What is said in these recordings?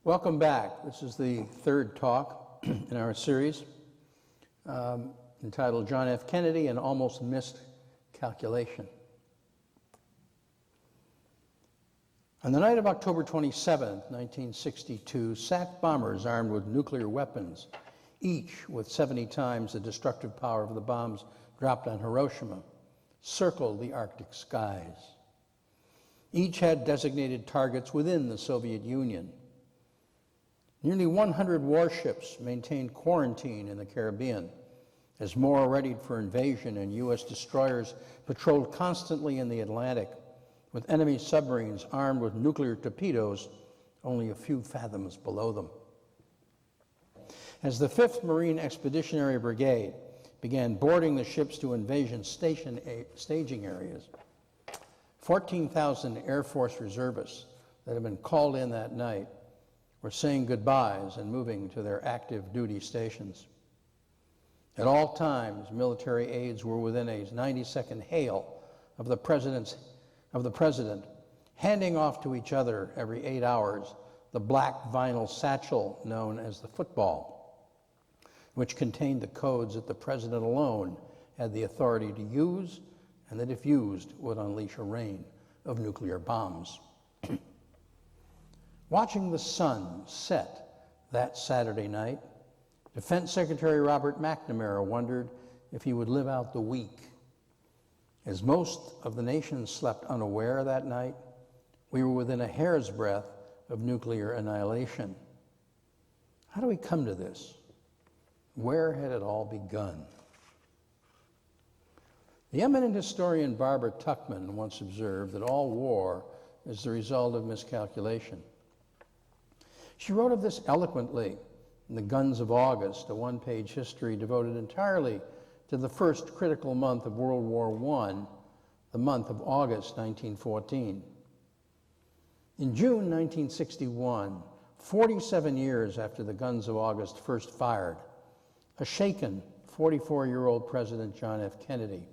Welcome back. This is the third talk in our series entitled John F. Kennedy, An Almost Missed Calculation. On the night of October 27, 1962, SAC bombers armed with nuclear weapons, each with 70 times the destructive power of the bombs dropped on Hiroshima, circled the Arctic skies. Each had designated targets within the Soviet Union. Nearly 100 warships maintained quarantine in the Caribbean as more readied for invasion, and U.S. destroyers patrolled constantly in the Atlantic with enemy submarines armed with nuclear torpedoes only a few fathoms below them. As the 5th Marine Expeditionary Brigade began boarding the ships to invasion staging areas, 14,000 Air Force reservists that had been called in that night were saying goodbyes and moving to their active duty stations. At all times, military aides were within a 90-second hail of the president, handing off to each other every 8 hours the black vinyl satchel known as the football, which contained the codes that the president alone had the authority to use, and that if used would unleash a rain of nuclear bombs. Watching the sun set that Saturday night, Defense Secretary Robert McNamara wondered if he would live out the week. As most of the nation slept unaware that night, we were within a hair's breadth of nuclear annihilation. How do we come to this? Where had it all begun? The eminent historian Barbara Tuchman once observed that all war is the result of miscalculation. She wrote of this eloquently in The Guns of August, a one-page history devoted entirely to the first critical month of World War I, the month of August 1914. In June 1961, 47 years after the Guns of August first fired, a shaken 44-year-old President John F. Kennedy,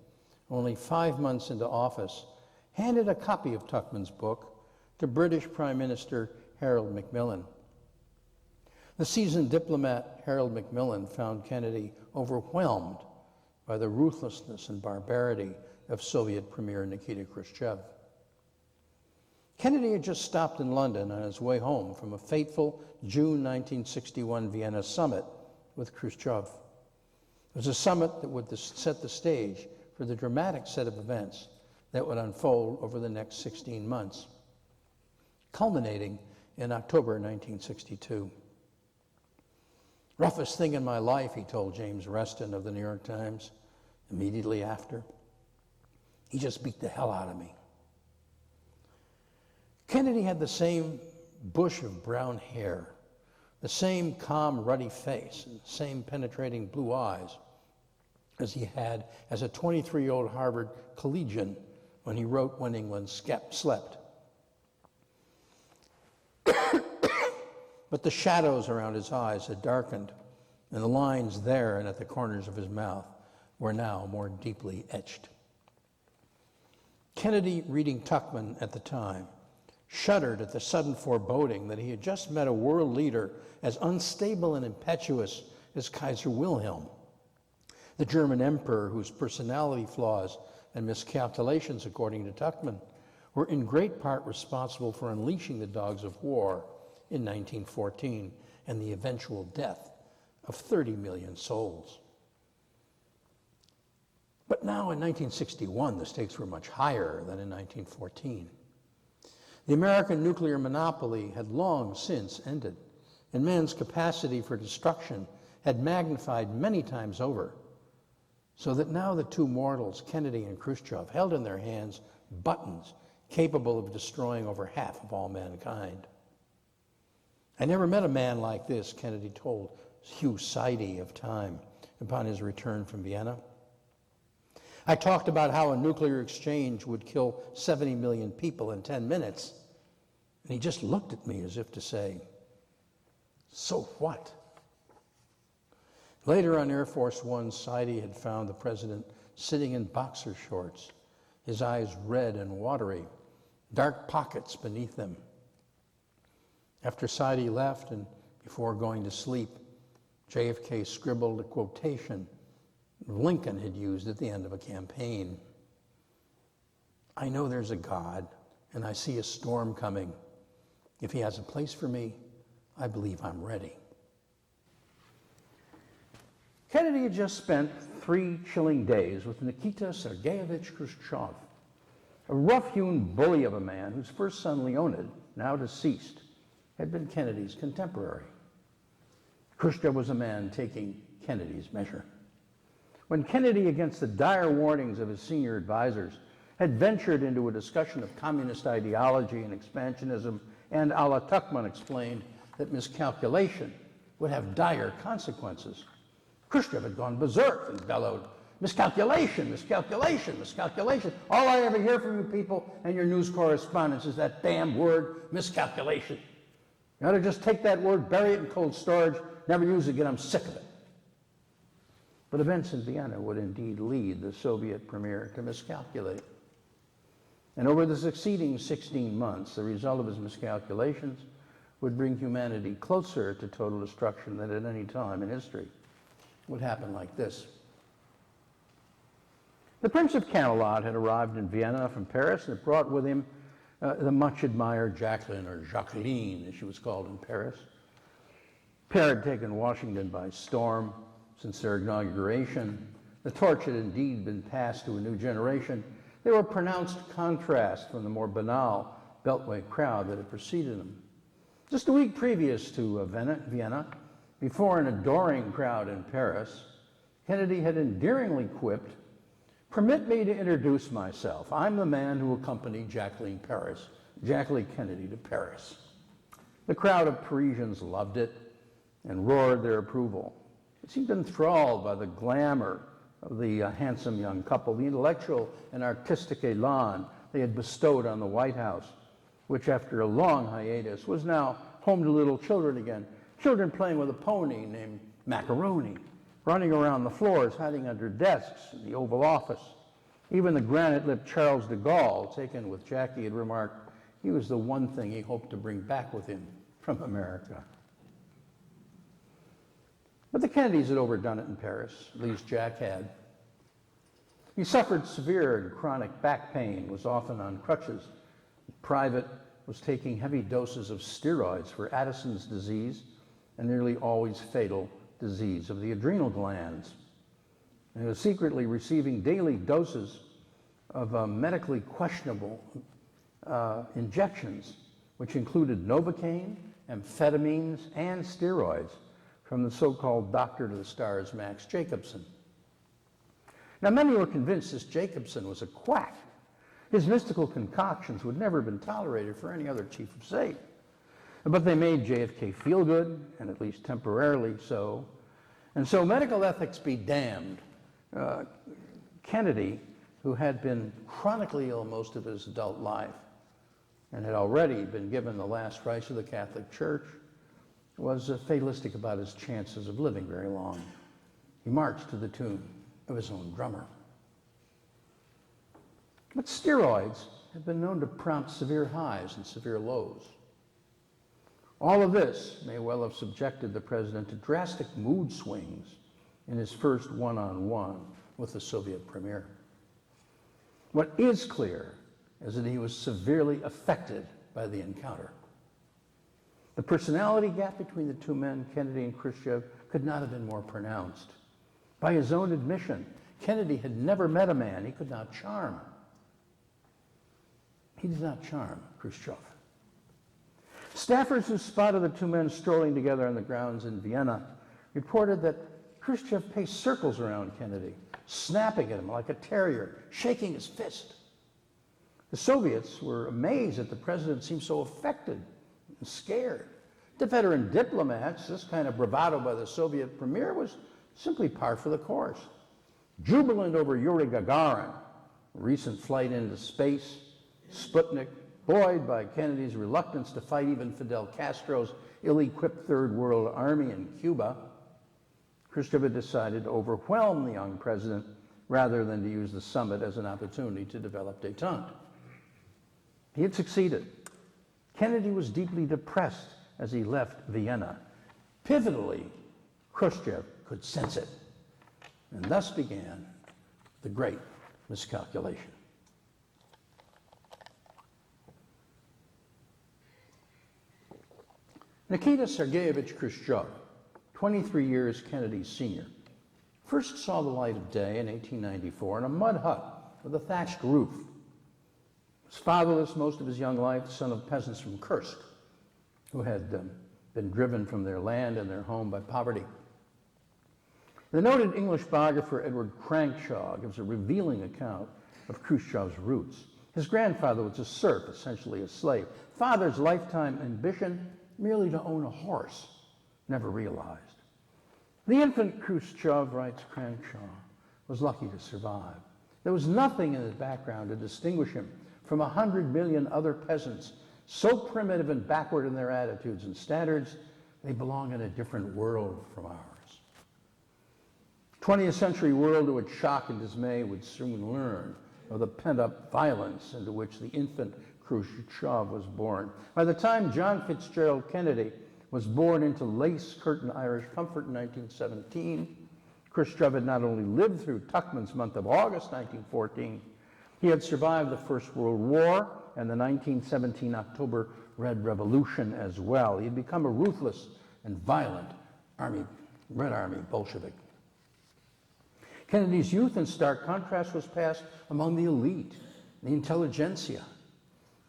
only 5 months into office, handed a copy of Tuchman's book to British Prime Minister Harold Macmillan. The seasoned diplomat Harold Macmillan found Kennedy overwhelmed by the ruthlessness and barbarity of Soviet Premier Nikita Khrushchev. Kennedy had just stopped in London on his way home from a fateful June 1961 Vienna summit with Khrushchev. It was a summit that would set the stage for the dramatic set of events that would unfold over the next 16 months, culminating in October 1962. Roughest thing in my life, he told James Reston of the New York Times immediately after. He just beat the hell out of me. Kennedy had the same bush of brown hair, the same calm, ruddy face, and the same penetrating blue eyes as he had as a 23-year-old Harvard collegian when he wrote When England Slept. But the shadows around his eyes had darkened, and the lines there and at the corners of his mouth were now more deeply etched. Kennedy, reading Tuchman at the time, shuddered at the sudden foreboding that he had just met a world leader as unstable and impetuous as Kaiser Wilhelm, the German emperor whose personality flaws and miscalculations, according to Tuchman, were in great part responsible for unleashing the dogs of war in 1914 and the eventual death of 30 million souls. But now in 1961, the stakes were much higher than in 1914. The American nuclear monopoly had long since ended, and man's capacity for destruction had magnified many times over, so that now the two mortals, Kennedy and Khrushchev, held in their hands buttons capable of destroying over half of all mankind. I never met a man like this, Kennedy told Hugh Sidey of Time upon his return from Vienna. I talked about how a nuclear exchange would kill 70 million people in 10 minutes, and he just looked at me as if to say, so what? Later on Air Force One, Sidey had found the president sitting in boxer shorts, his eyes red and watery, dark pockets beneath them. After Saidi left and before going to sleep, JFK scribbled a quotation Lincoln had used at the end of a campaign. "I know there's a God, and I see a storm coming. If he has a place for me, I believe I'm ready." Kennedy had just spent 3 chilling days with Nikita Sergeyevich Khrushchev, a rough-hewn bully of a man whose first son, Leonid, now deceased, had been Kennedy's contemporary. Khrushchev was a man taking Kennedy's measure. When Kennedy, against the dire warnings of his senior advisors, had ventured into a discussion of communist ideology and expansionism, and a la Tuchman explained that miscalculation would have dire consequences, Khrushchev had gone berserk and bellowed, "Miscalculation, miscalculation, miscalculation. All I ever hear from you people and your news correspondents is that damn word, miscalculation. You ought to just take that word, bury it in cold storage, never use it again. I'm sick of it." But events in Vienna would indeed lead the Soviet premier to miscalculate. And over the succeeding 16 months, the result of his miscalculations would bring humanity closer to total destruction than at any time in history. It would happen like this. The Prince of Camelot had arrived in Vienna from Paris and had brought with him the much-admired Jacqueline, or Jacqueline, as she was called in Paris. The pair had taken Washington by storm since their inauguration. The torch had indeed been passed to a new generation. They were a pronounced contrast from the more banal Beltway crowd that had preceded them. Just a week previous to Vienna, before an adoring crowd in Paris, Kennedy had endearingly quipped, "Permit me to introduce myself. I'm the man who accompanied Jacqueline Kennedy to Paris." The crowd of Parisians loved it and roared their approval. They seemed enthralled by the glamour of the handsome young couple, the intellectual and artistic elan they had bestowed on the White House, which after a long hiatus was now home to little children again, children playing with a pony named Macaroni, running around the floors, hiding under desks in the Oval Office. Even the granite-lipped Charles de Gaulle, taken with Jackie, had remarked he was the one thing he hoped to bring back with him from America. But the Kennedys had overdone it in Paris, at least Jack had. He suffered severe and chronic back pain, was often on crutches. Private was taking heavy doses of steroids for Addison's disease, a nearly always fatal disease of the adrenal glands. And he was secretly receiving daily doses of medically questionable injections, which included Novocaine, amphetamines, and steroids from the so-called doctor to the stars, Max Jacobson. Now, many were convinced this Jacobson was a quack. His mystical concoctions would never have been tolerated for any other chief of state. But they made JFK feel good, and at least temporarily so. And so medical ethics be damned. Kennedy, who had been chronically ill most of his adult life and had already been given the last rites of the Catholic Church, was fatalistic about his chances of living very long. He marched to the tune of his own drummer. But steroids have been known to prompt severe highs and severe lows. All of this may well have subjected the president to drastic mood swings in his first one-on-one with the Soviet premier. What is clear is that he was severely affected by the encounter. The personality gap between the two men, Kennedy and Khrushchev, could not have been more pronounced. By his own admission, Kennedy had never met a man he could not charm. He did not charm Khrushchev. Staffers who spotted the two men strolling together on the grounds in Vienna reported that Khrushchev paced circles around Kennedy, snapping at him like a terrier, shaking his fist. The Soviets were amazed that the president seemed so affected and scared. To veteran diplomats, this kind of bravado by the Soviet premier was simply par for the course. Jubilant over Yuri Gagarin, a recent flight into space, Sputnik, buoyed by Kennedy's reluctance to fight even Fidel Castro's ill-equipped Third World Army in Cuba, Khrushchev had decided to overwhelm the young president rather than to use the summit as an opportunity to develop détente. He had succeeded. Kennedy was deeply depressed as he left Vienna. Pivotally, Khrushchev could sense it, and thus began the great miscalculation. Nikita Sergeyevich Khrushchev, 23 years Kennedy's senior, first saw the light of day in 1894 in a mud hut with a thatched roof. He was fatherless most of his young life, son of peasants from Kursk, who had been driven from their land and their home by poverty. The noted English biographer Edward Crankshaw gives a revealing account of Khrushchev's roots. His grandfather was a serf, essentially a slave. Father's lifetime ambition, merely to own a horse, never realized. The infant Khrushchev, writes Crankshaw, was lucky to survive. There was nothing in his background to distinguish him from 100 million other peasants, so primitive and backward in their attitudes and standards, they belong in a different world from ours. 20th century world to which shock and dismay would soon learn of the pent-up violence into which the infant Khrushchev was born. By the time John Fitzgerald Kennedy was born into lace-curtain Irish comfort in 1917, Khrushchev had not only lived through Tuchman's month of August 1914, he had survived the First World War and the 1917 October Red Revolution as well. He had become a ruthless and violent Red Army Bolshevik. Kennedy's youth, in stark contrast, was passed among the elite, the intelligentsia.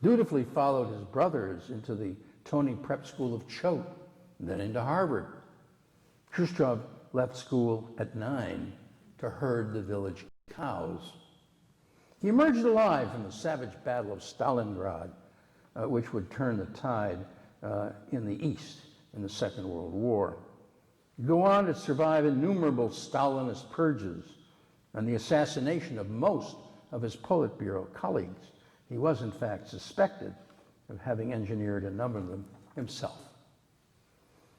Dutifully followed his brothers into the Tony Prep School of Choate, and then into Harvard. Khrushchev left school at 9 to herd the village cows. He emerged alive from the savage Battle of Stalingrad, which would turn the tide in the East in the Second World War. He'd go on to survive innumerable Stalinist purges and the assassination of most of his Politburo colleagues. He was, in fact, suspected of having engineered a number of them himself.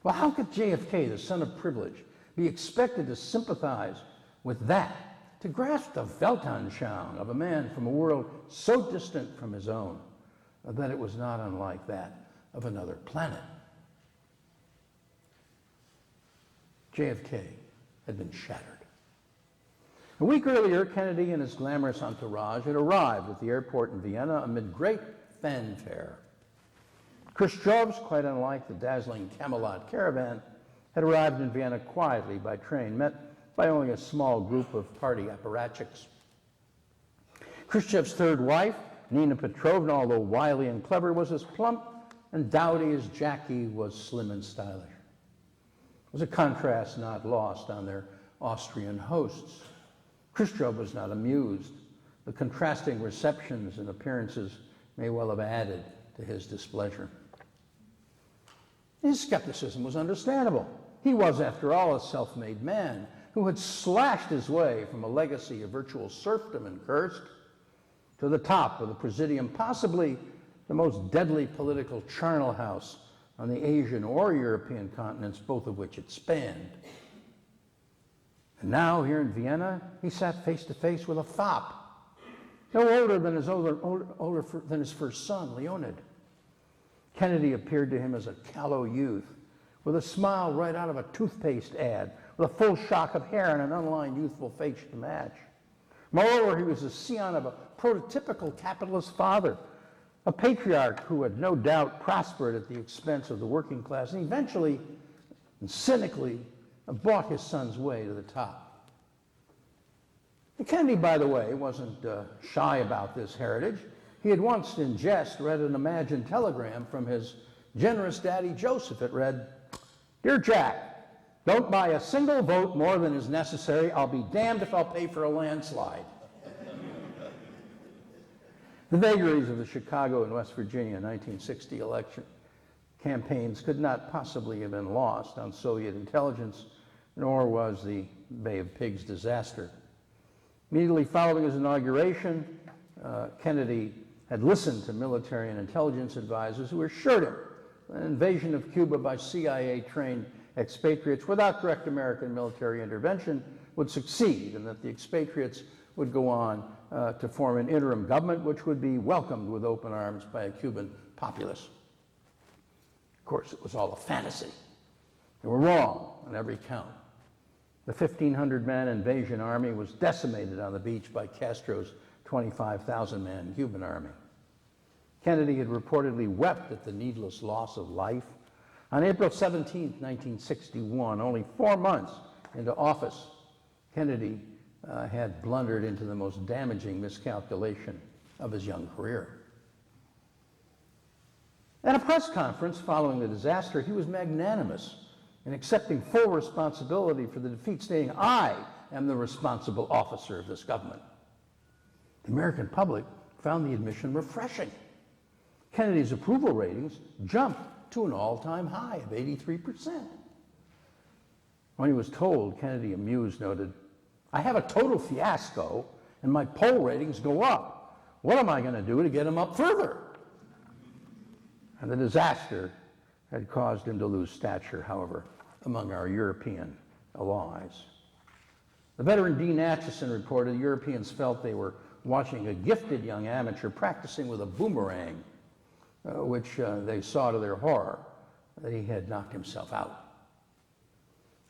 Well, how could JFK, the son of privilege, be expected to sympathize with that, to grasp the Weltanschauung of a man from a world so distant from his own that it was not unlike that of another planet? JFK had been shattered. A week earlier, Kennedy and his glamorous entourage had arrived at the airport in Vienna amid great fanfare. Khrushchev's, quite unlike the dazzling Camelot caravan, had arrived in Vienna quietly by train, met by only a small group of party apparatchiks. Khrushchev's third wife, Nina Petrovna, although wily and clever, was as plump and dowdy as Jackie was slim and stylish. It was a contrast not lost on their Austrian hosts. Khrushchev was not amused. The contrasting receptions and appearances may well have added to his displeasure. His skepticism was understandable. He was, after all, a self-made man who had slashed his way from a legacy of virtual serfdom in Kursk to the top of the Presidium, possibly the most deadly political charnel house on the Asian or European continents, both of which it spanned. And now, here in Vienna, he sat face to face with a fop, no older than his first son, Leonid. Kennedy appeared to him as a callow youth, with a smile right out of a toothpaste ad, with a full shock of hair and an unlined youthful face to match. Moreover, he was the scion of a prototypical capitalist father, a patriarch who had no doubt prospered at the expense of the working class, and eventually and cynically bought his son's way to the top. Kennedy, by the way, wasn't shy about this heritage. He had once, in jest, read an imagined telegram from his generous daddy Joseph. It read, "Dear Jack, don't buy a single vote more than is necessary. I'll be damned if I'll pay for a landslide." The vagaries of the Chicago and West Virginia 1960 election campaigns could not possibly have been lost on Soviet intelligence, nor was the Bay of Pigs disaster. Immediately following his inauguration, Kennedy had listened to military and intelligence advisors who assured him an invasion of Cuba by CIA-trained expatriates without direct American military intervention would succeed, and that the expatriates would go on to form an interim government which would be welcomed with open arms by a Cuban populace. course, it was all a fantasy. They were wrong on every count. The 1,500-man invasion army was decimated on the beach by Castro's 25,000-man Cuban army. Kennedy had reportedly wept at the needless loss of life. On April 17, 1961, only 4 months into office, Kennedy had blundered into the most damaging miscalculation of his young career. At a press conference following the disaster, he was magnanimous in accepting full responsibility for the defeat, stating, "I am the responsible officer of this government." The American public found the admission refreshing. Kennedy's approval ratings jumped to an all-time high of 83%. When he was told, Kennedy, amused, noted, "I have a total fiasco and my poll ratings go up. What am I going to do to get them up further?" And the disaster had caused him to lose stature, however, among our European allies. The veteran Dean Acheson reported Europeans felt they were watching a gifted young amateur practicing with a boomerang, which they saw to their horror that he had knocked himself out.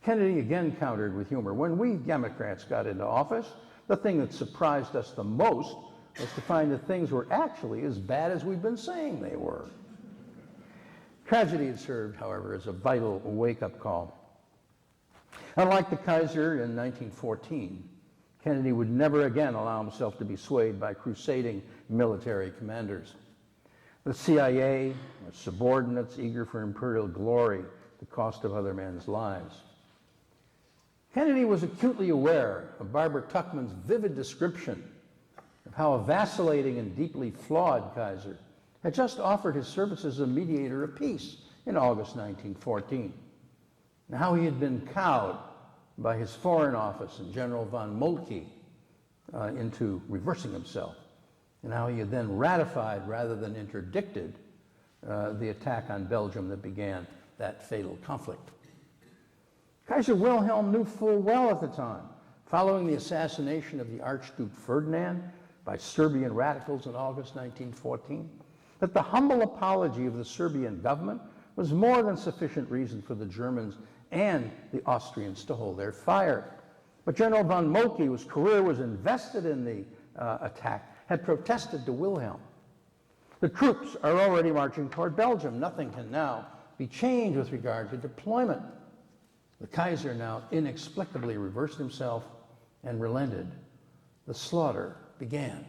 Kennedy again countered with humor. "When we Democrats got into office, the thing that surprised us the most was to find that things were actually as bad as we've been saying they were." Tragedy had served, however, as a vital wake-up call. Unlike the Kaiser in 1914, Kennedy would never again allow himself to be swayed by crusading military commanders. The CIA were subordinates eager for imperial glory at the cost of other men's lives. Kennedy was acutely aware of Barbara Tuchman's vivid description of how a vacillating and deeply flawed Kaiser had just offered his services as a mediator of peace in August 1914, and how he had been cowed by his Foreign Office and General von Moltke into reversing himself, and how he had then ratified rather than interdicted the attack on Belgium that began that fatal conflict. Kaiser Wilhelm knew full well at the time, following the assassination of the Archduke Ferdinand by Serbian radicals in August 1914, that the humble apology of the Serbian government was more than sufficient reason for the Germans and the Austrians to hold their fire. But General von Moltke, whose career was invested in the attack, had protested to Wilhelm. "The troops are already marching toward Belgium. Nothing can now be changed with regard to deployment." The Kaiser now inexplicably reversed himself and relented. The slaughter began.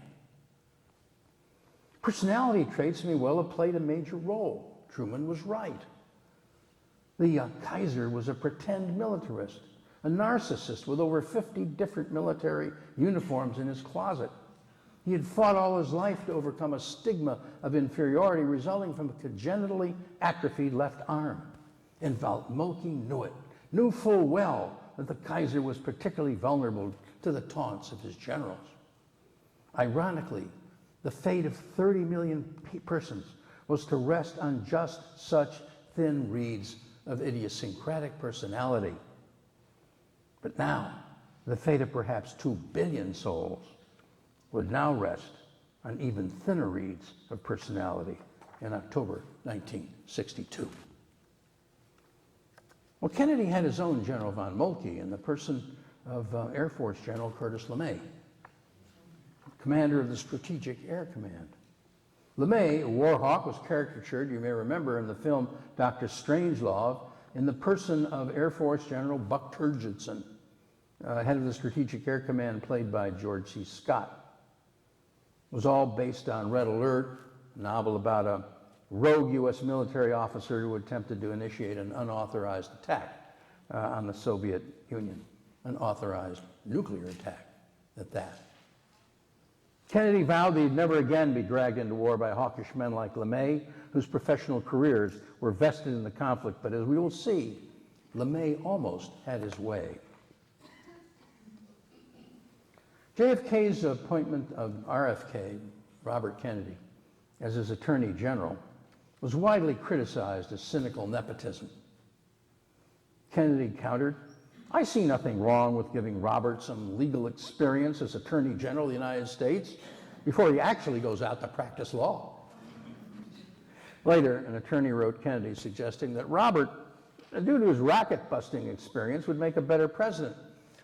Personality traits may well have played a major role. Truman was right. The Kaiser was a pretend militarist, a narcissist with over 50 different military uniforms in his closet. He had fought all his life to overcome a stigma of inferiority resulting from a congenitally atrophied left arm. And von Moltke knew it, knew full well that the Kaiser was particularly vulnerable to the taunts of his generals. Ironically, the fate of 30 million persons was to rest on just such thin reeds of idiosyncratic personality. But now, the fate of perhaps 2 billion souls would now rest on even thinner reeds of personality in October 1962. Well, Kennedy had his own General von Moltke in the person of Air Force General Curtis LeMay, commander of the Strategic Air Command. LeMay, a war hawk, was caricatured, you may remember, in the film Dr. Strangelove, in the person of Air Force General Buck Turgidson, head of the Strategic Air Command, played by George C. Scott. It was all based on Red Alert, a novel about a rogue U.S. military officer who attempted to initiate an unauthorized attack on the Soviet Union, an authorized nuclear attack at that. Kennedy vowed that he'd never again be dragged into war by hawkish men like LeMay, whose professional careers were vested in the conflict. But as we will see, LeMay almost had his way. JFK's appointment of RFK, Robert Kennedy, as his Attorney General was widely criticized as cynical nepotism. Kennedy countered, "I see nothing wrong with giving Robert some legal experience as Attorney General of the United States before he actually goes out to practice law." Later, an attorney wrote Kennedy suggesting that Robert, due to his racket-busting experience, would make a better president.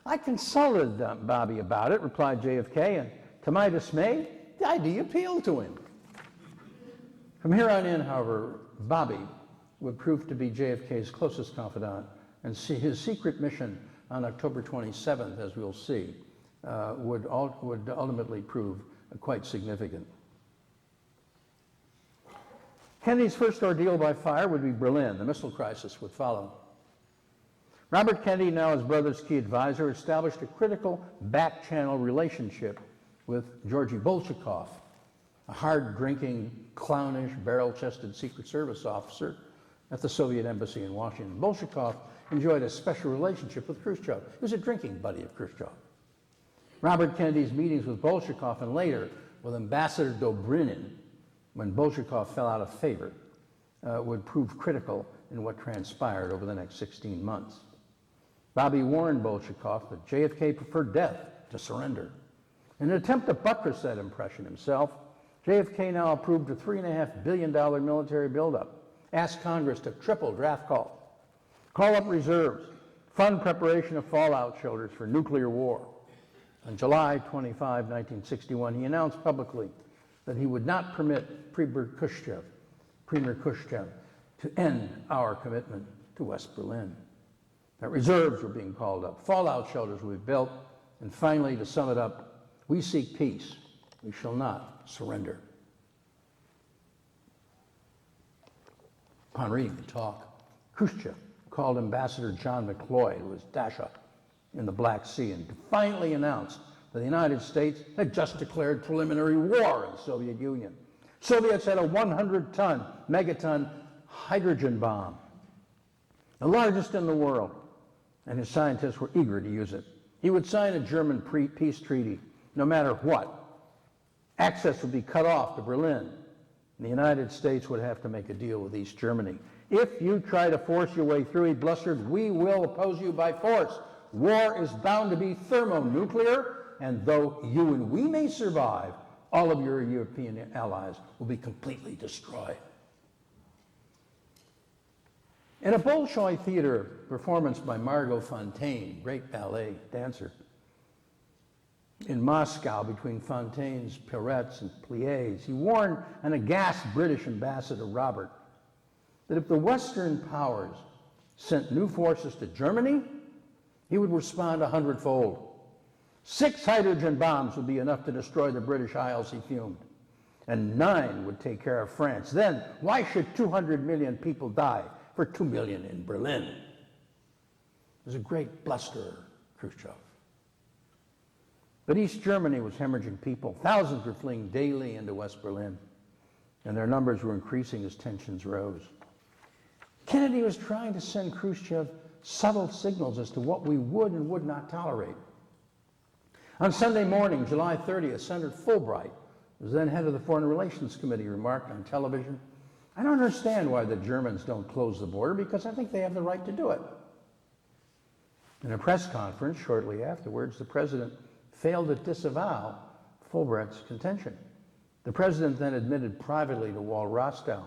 "I consulted Bobby about it," replied JFK, "and to my dismay, the idea appealed to him." From here on in, however, Bobby would prove to be JFK's closest confidant, and his secret mission on October 27th, as we'll see, would ultimately prove quite significant. Kennedy's first ordeal by fire would be Berlin. The missile crisis would follow. Robert Kennedy, now his brother's key advisor, established a critical back-channel relationship with Georgy Bolshakov, a hard-drinking, clownish, barrel-chested Secret Service officer at the Soviet embassy in Washington. Bolshakov enjoyed a special relationship with Khrushchev. He was a drinking buddy of Khrushchev. Robert Kennedy's meetings with Bolshakov and later with Ambassador Dobrynin, when Bolshakov fell out of favor, would prove critical in what transpired over the next 16 months. Bobby warned Bolshakov that JFK preferred death to surrender. In an attempt to buttress that impression himself, JFK now approved a $3.5 billion military buildup, asked Congress to triple draft call up reserves, fund preparation of fallout shelters for nuclear war. On July 25, 1961, he announced publicly that he would not permit Premier Khrushchev to end our commitment to West Berlin. That reserves were being called up, fallout shelters would be built, and finally, to sum it up, we seek peace, we shall not surrender. Upon reading the talk, Khrushchev called Ambassador John McCloy to his dacha in the Black Sea and defiantly announced that the United States had just declared preliminary war in the Soviet Union. Soviets had a 100-ton, megaton hydrogen bomb, the largest in the world, and his scientists were eager to use it. He would sign a German peace treaty no matter what. Access would be cut off to Berlin, and the United States would have to make a deal with East Germany. "If you try to force your way through," he blustered, "we will oppose you by force. War is bound to be thermonuclear, and though you and we may survive, all of your European allies will be completely destroyed." In a Bolshoi Theater performance by Margot Fonteyn, great ballet dancer, in Moscow between Fontaine's pirouettes and pliés, he warned an aghast British ambassador, Robert, that if the Western powers sent new forces to Germany, he would respond 100-fold. 6 hydrogen bombs would be enough to destroy the British Isles, he fumed, and 9 would take care of France. Then, why should 200 million people die for 2 million in Berlin? It was a great blusterer, Khrushchev. But East Germany was hemorrhaging people. Thousands were fleeing daily into West Berlin, and their numbers were increasing as tensions rose. Kennedy was trying to send Khrushchev subtle signals as to what we would and would not tolerate. On Sunday morning, July 30th, Senator Fulbright, who was then head of the Foreign Relations Committee, remarked on television, "I don't understand why the Germans don't close the border, because I think they have the right to do it." In a press conference shortly afterwards, the president failed to disavow Fulbright's contention. The president then admitted privately to Wall Rostow,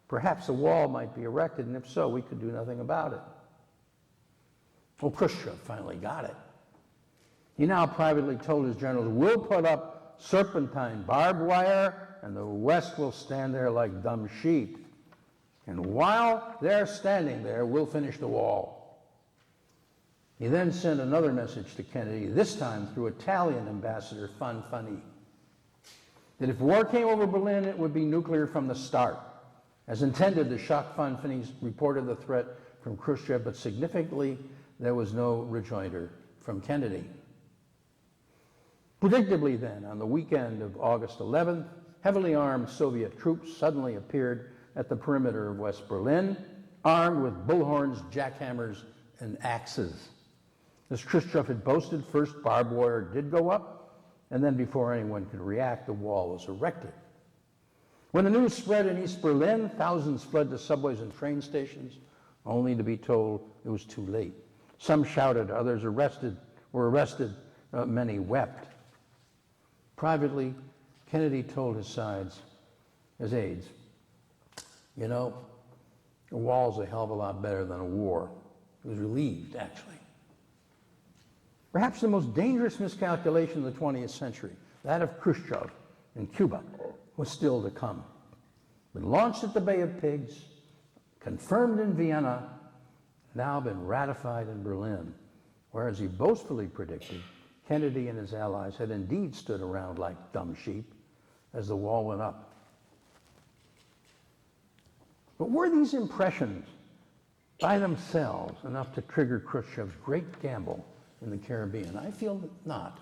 perhaps a wall might be erected, and if so, we could do nothing about it. Well, Khrushchev finally got it. He now privately told his generals, "We'll put up serpentine barbed wire, and the West will stand there like dumb sheep. And while they're standing there, we'll finish the wall." He then sent another message to Kennedy, this time through Italian ambassador Fanfani, that if war came over Berlin, it would be nuclear from the start. As intended, the shock Fanfani reported the threat from Khrushchev, but significantly, there was no rejoinder from Kennedy. Predictably then, on the weekend of August 11th, heavily armed Soviet troops suddenly appeared at the perimeter of West Berlin, armed with bullhorns, jackhammers, and axes. As Khrushchev had boasted, first barbed wire did go up, and then before anyone could react, the wall was erected. When the news spread in East Berlin, thousands fled to subways and train stations, only to be told it was too late. Some shouted, others were arrested, many wept. Privately, Kennedy told his aides, You know, a wall's a hell of a lot better than a war. He was relieved, actually. Perhaps the most dangerous miscalculation of the 20th century, that of Khrushchev in Cuba, was still to come. Been launched at the Bay of Pigs, confirmed in Vienna, now been ratified in Berlin, where, as he boastfully predicted, Kennedy and his allies had indeed stood around like dumb sheep as the wall went up. But were these impressions by themselves enough to trigger Khrushchev's great gamble in the Caribbean? I feel that not.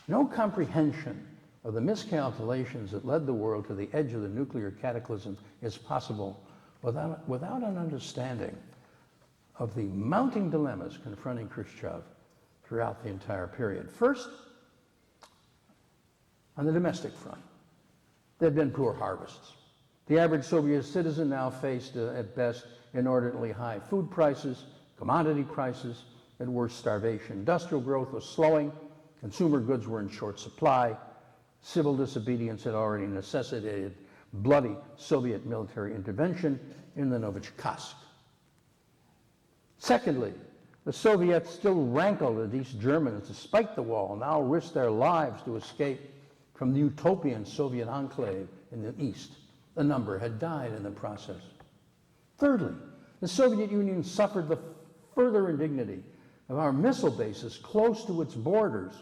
No comprehension of the miscalculations that led the world to the edge of the nuclear cataclysm is possible without an understanding of the mounting dilemmas confronting Khrushchev throughout the entire period. First, on the domestic front, there had been poor harvests. The average Soviet citizen now faced, at best, inordinately high food prices, commodity prices, at worst, starvation. Industrial growth was slowing, consumer goods were in short supply, civil disobedience had already necessitated bloody Soviet military intervention in the Novichoksk. Secondly, the Soviets still rankled at East Germans, despite the wall, now risked their lives to escape from the utopian Soviet enclave in the East. A number had died in the process. Thirdly, the Soviet Union suffered the further indignity of our missile bases close to its borders,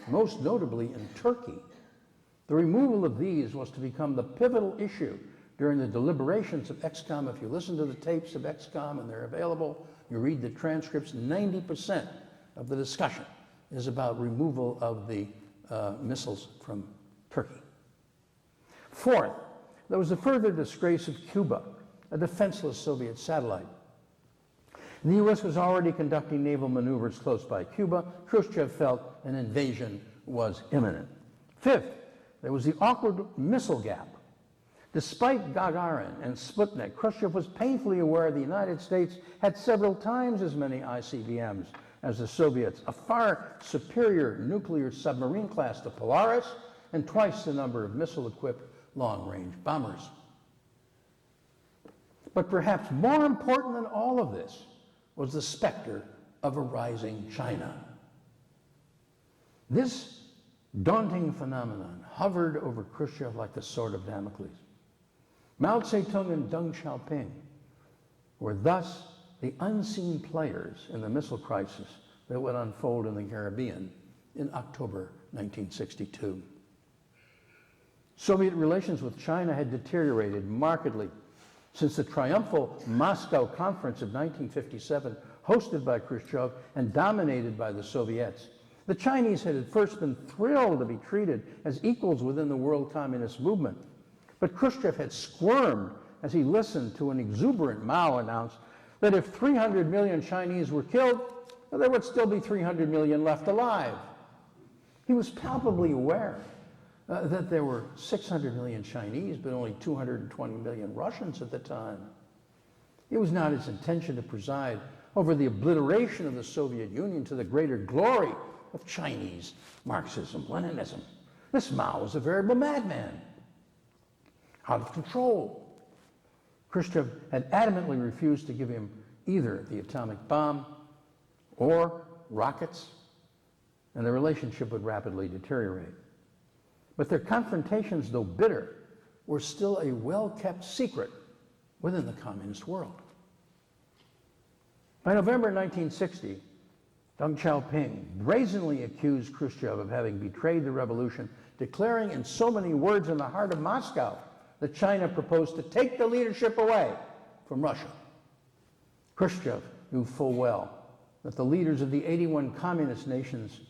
most notably in Turkey. The removal of these was to become the pivotal issue during the deliberations of XCOM. If you listen to the tapes of XCOM, and they're available, you read the transcripts, 90% of the discussion is about removal of the missiles from Turkey. Fourth, there was the further disgrace of Cuba, a defenseless Soviet satellite. The U.S. was already conducting naval maneuvers close by Cuba. Khrushchev felt an invasion was imminent. Fifth, there was the awkward missile gap. Despite Gagarin and Sputnik, Khrushchev was painfully aware the United States had several times as many ICBMs as the Soviets, a far superior nuclear submarine class to Polaris, and twice the number of missile-equipped long-range bombers. But perhaps more important than all of this was the specter of a rising China. This daunting phenomenon hovered over Khrushchev like the sword of Damocles. Mao Zedong and Deng Xiaoping were thus the unseen players in the missile crisis that would unfold in the Caribbean in October 1962. Soviet relations with China had deteriorated markedly since the triumphal Moscow Conference of 1957, hosted by Khrushchev and dominated by the Soviets. The Chinese had at first been thrilled to be treated as equals within the world communist movement. But Khrushchev had squirmed as he listened to an exuberant Mao announce that if 300 million Chinese were killed, well, there would still be 300 million left alive. He was palpably aware that there were 600 million Chinese, but only 220 million Russians at the time. It was not his intention to preside over the obliteration of the Soviet Union to the greater glory of Chinese Marxism, Leninism. This Mao was a veritable madman, out of control. Khrushchev had adamantly refused to give him either the atomic bomb or rockets, and the relationship would rapidly deteriorate. But their confrontations, though bitter, were still a well-kept secret within the communist world. By November 1960, Deng Xiaoping brazenly accused Khrushchev of having betrayed the revolution, declaring in so many words in the heart of Moscow that China proposed to take the leadership away from Russia. Khrushchev knew full well that the leaders of the 81 communist nations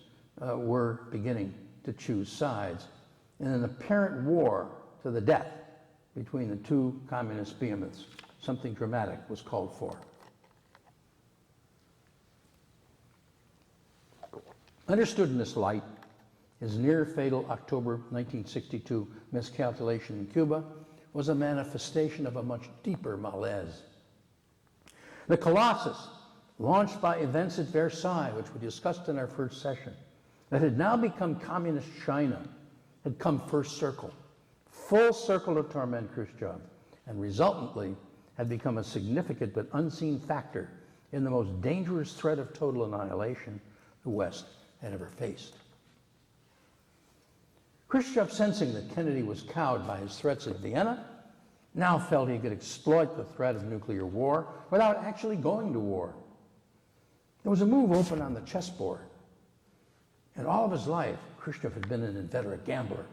were beginning to choose sides in an apparent war to the death between the two communist behemoths. Something dramatic was called for. Understood in this light, his near-fatal October 1962 miscalculation in Cuba was a manifestation of a much deeper malaise. The Colossus, launched by events at Versailles, which we discussed in our first session, that had now become communist China, had come full circle to torment Khrushchev. and resultantly had become a significant but unseen factor in the most dangerous threat of total annihilation the West had ever faced. Khrushchev, sensing that Kennedy was cowed by his threats at Vienna, now felt he could exploit the threat of nuclear war without actually going to war. There was a move open on the chessboard. And all of his life, Khrushchev had been an inveterate gambler.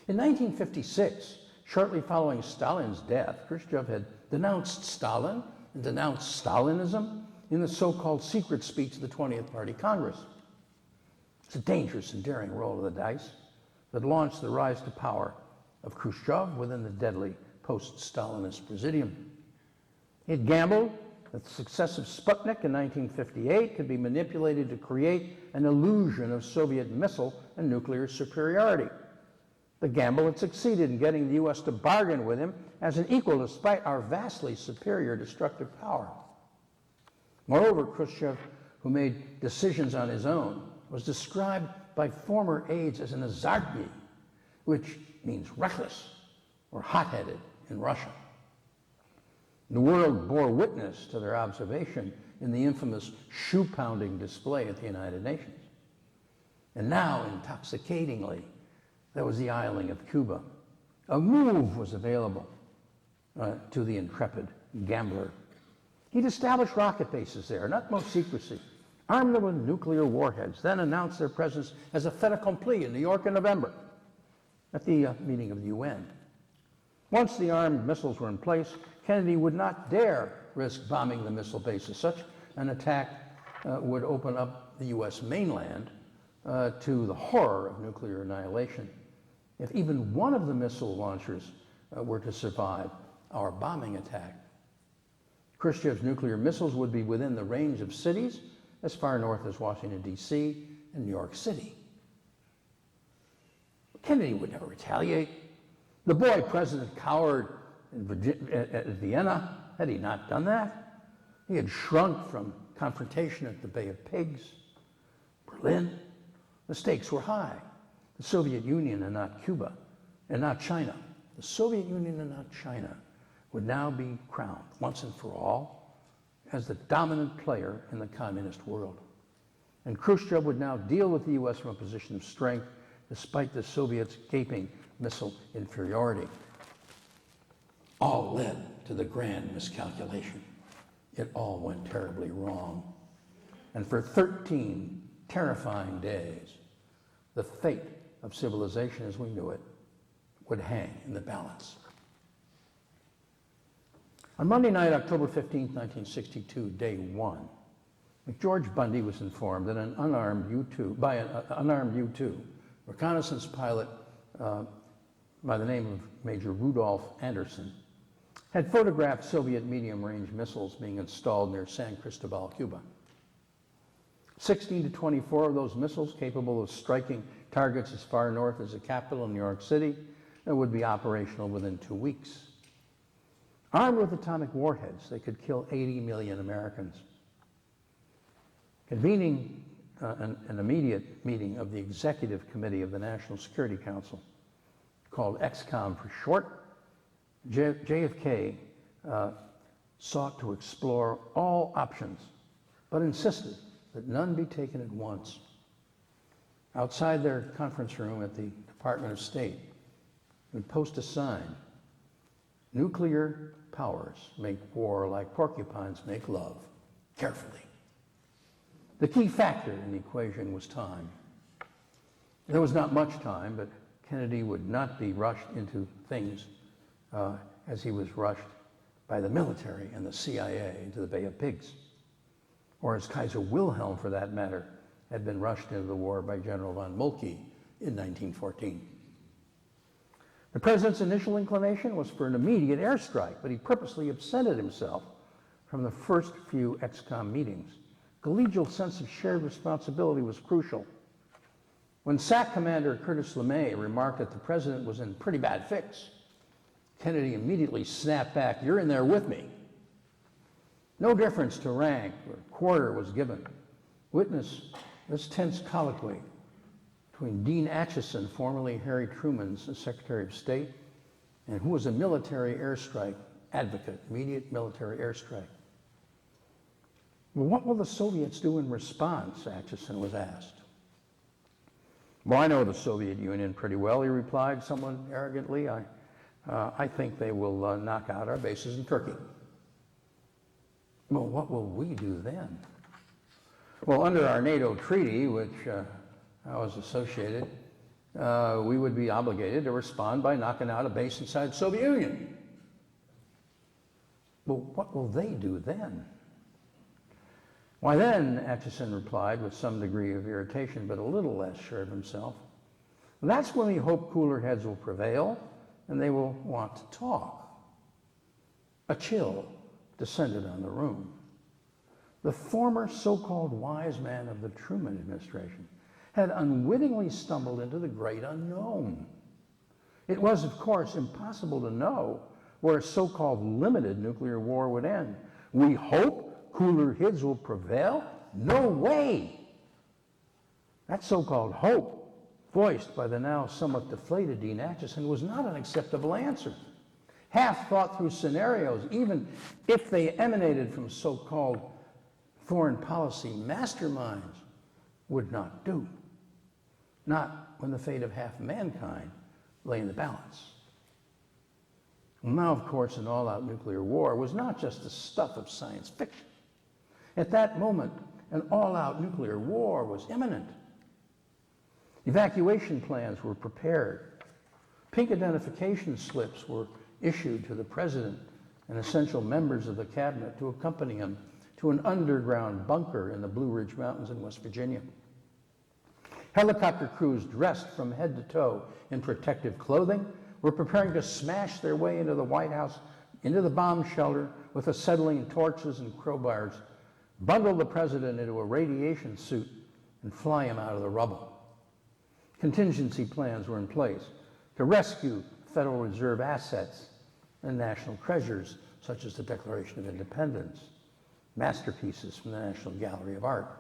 In 1956, shortly following Stalin's death, Khrushchev had denounced Stalin and denounced Stalinism in the so-called secret speech of the 20th Party Congress. It's a dangerous and daring roll of the dice that launched the rise to power of Khrushchev within the deadly post-Stalinist presidium. He had gambled that the success of Sputnik in 1958 could be manipulated to create an illusion of Soviet missile and nuclear superiority. The gamble had succeeded in getting the U.S. to bargain with him as an equal despite our vastly superior destructive power. Moreover, Khrushchev, who made decisions on his own, was described by former aides as an azartny, which means reckless or hot-headed in Russian. The world bore witness to their observation in the infamous shoe-pounding display at the United Nations. And now, intoxicatingly, there was the island of Cuba. A move was available to the intrepid gambler. He'd established rocket bases there, in utmost secrecy, armed them with nuclear warheads, then announced their presence as a fait accompli in New York in November at the meeting of the UN. Once the armed missiles were in place, Kennedy would not dare risk bombing the missile bases. Such an attack would open up the U.S. mainland to the horror of nuclear annihilation. If even one of the missile launchers were to survive our bombing attack, Khrushchev's nuclear missiles would be within the range of cities as far north as Washington, D.C. and New York City. Kennedy would never retaliate. The boy president cowered at Vienna. Had he not done that? He had shrunk from confrontation at the Bay of Pigs. Berlin, the stakes were high. The Soviet Union and not Cuba, and not China. The Soviet Union and not China would now be crowned once and for all as the dominant player in the communist world. And Khrushchev would now deal with the U.S. from a position of strength despite the Soviets' gaping missile inferiority. All led to the grand miscalculation. It all went terribly wrong. And for 13 terrifying days, the fate of civilization as we knew it would hang in the balance. On Monday night, October 15, 1962, day one, McGeorge Bundy was informed that an unarmed U-2 reconnaissance pilot by the name of Major Rudolf Anderson had photographed Soviet medium-range missiles being installed near San Cristobal, Cuba. 16 to 24 of those missiles, capable of striking targets as far north as the capital, New York City, would be operational within 2 weeks. Armed with atomic warheads, they could kill 80 million Americans. Convening an immediate meeting of the Executive Committee of the National Security Council, called XCOM for short, JFK sought to explore all options, but insisted that none be taken at once. Outside their conference room at the Department of State, would post a sign, "Nuclear powers make war like porcupines make love, carefully." The key factor in the equation was time. There was not much time, but Kennedy would not be rushed into things as he was rushed by the military and the CIA into the Bay of Pigs, or as Kaiser Wilhelm, for that matter, had been rushed into the war by General von Moltke in 1914. The president's initial inclination was for an immediate airstrike, but he purposely absented himself from the first few XCOM meetings. Collegial sense of shared responsibility was crucial. When SAC Commander Curtis LeMay remarked that the president was in pretty bad fix, Kennedy immediately snapped back, "You're in there with me." No difference to rank or quarter was given. Witness this tense colloquy between Dean Acheson, formerly Harry Truman's Secretary of State, and who was a military airstrike advocate, immediate military airstrike. Well, what will the Soviets do in response, Acheson was asked. Well, I know the Soviet Union pretty well, he replied somewhat arrogantly. I think they will knock out our bases in Turkey. Well, what will we do then? Well, under our NATO treaty, which I was associated, we would be obligated to respond by knocking out a base inside the Soviet Union. Well, what will they do then? Why then, Acheson replied with some degree of irritation, but a little less sure of himself, that's when we hope cooler heads will prevail and they will want to talk. A chill descended on the room. The former so-called wise man of the Truman administration had unwittingly stumbled into the great unknown. It was, of course, impossible to know where a so-called limited nuclear war would end. We hope cooler heads will prevail? No way! That so-called hope, voiced by the now somewhat deflated Dean Acheson, was not an acceptable answer. Half-thought-through scenarios, even if they emanated from so-called foreign policy masterminds, would not do. Not when the fate of half mankind lay in the balance. Well, now, of course, an all-out nuclear war was not just the stuff of science fiction. At that moment, an all-out nuclear war was imminent. Evacuation plans were prepared. Pink identification slips were issued to the president and essential members of the cabinet to accompany him to an underground bunker in the Blue Ridge Mountains in West Virginia. Helicopter crews dressed from head to toe in protective clothing were preparing to smash their way into the White House, into the bomb shelter with acetylene torches and crowbars, bundle the president into a radiation suit, and fly him out of the rubble. Contingency plans were in place to rescue Federal Reserve assets and national treasures, such as the Declaration of Independence, masterpieces from the National Gallery of Art.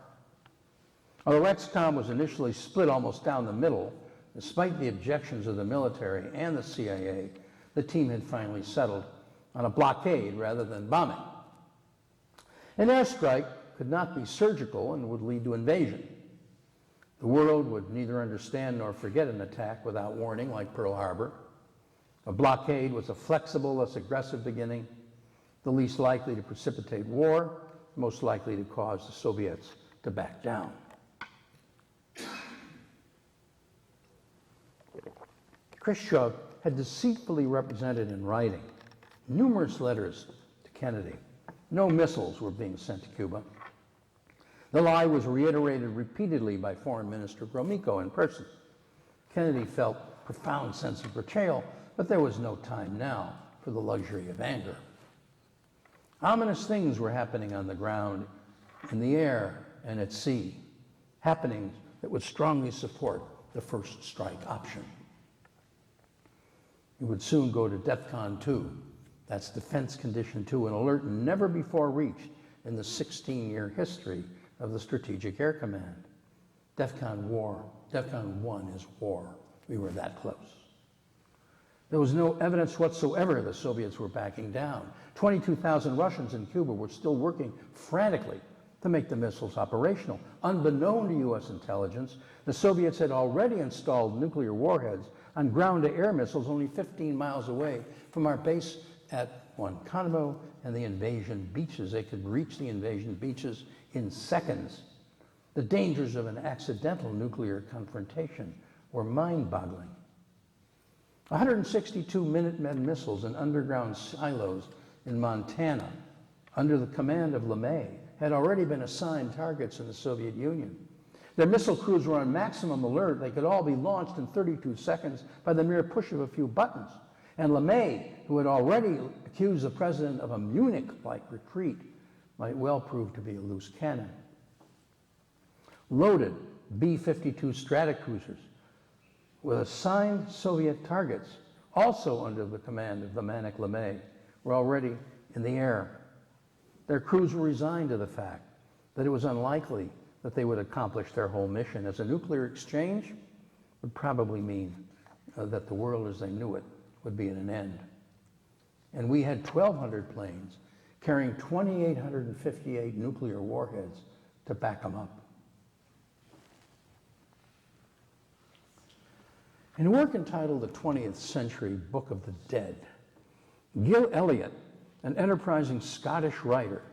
Although XCOM was initially split almost down the middle, despite the objections of the military and the CIA, the team had finally settled on a blockade rather than bombing. An airstrike could not be surgical and would lead to invasion. The world would neither understand nor forget an attack without warning, like Pearl Harbor. A blockade was a flexible, less aggressive beginning, the least likely to precipitate war, most likely to cause the Soviets to back down. Khrushchev had deceitfully represented in writing numerous letters to Kennedy. No missiles were being sent to Cuba. The lie was reiterated repeatedly by Foreign Minister Gromyko in person. Kennedy felt a profound sense of betrayal, but there was no time now for the luxury of anger. Ominous things were happening on the ground, in the air, and at sea, happenings that would strongly support the first strike option. It would soon go to DEFCON 2. That's Defense Condition 2, an alert never before reached in the 16-year history of the Strategic Air Command. DEFCON 1 is war. We were that close. There was no evidence whatsoever the Soviets were backing down. 22,000 Russians in Cuba were still working frantically to make the missiles operational. Unbeknown to U.S. intelligence, the Soviets had already installed nuclear warheads on ground-to-air missiles only 15 miles away from our base at Guantanamo and the invasion beaches. They could reach the invasion beaches in seconds. The dangers of an accidental nuclear confrontation were mind-boggling. 162 Minutemen missiles in underground silos in Montana, under the command of LeMay, had already been assigned targets in the Soviet Union. Their missile crews were on maximum alert. They could all be launched in 32 seconds by the mere push of a few buttons. And LeMay, who had already accused the president of a Munich-like retreat, might well prove to be a loose cannon. Loaded B-52 Stratocruisers with assigned Soviet targets, also under the command of the manic LeMay, were already in the air. Their crews were resigned to the fact that it was unlikely that they would accomplish their whole mission, as a nuclear exchange would probably mean that the world as they knew it would be at an end. And we had 1,200 planes carrying 2,858 nuclear warheads to back them up. In a work entitled The 20th Century Book of the Dead, Gil Elliot, an enterprising Scottish writer,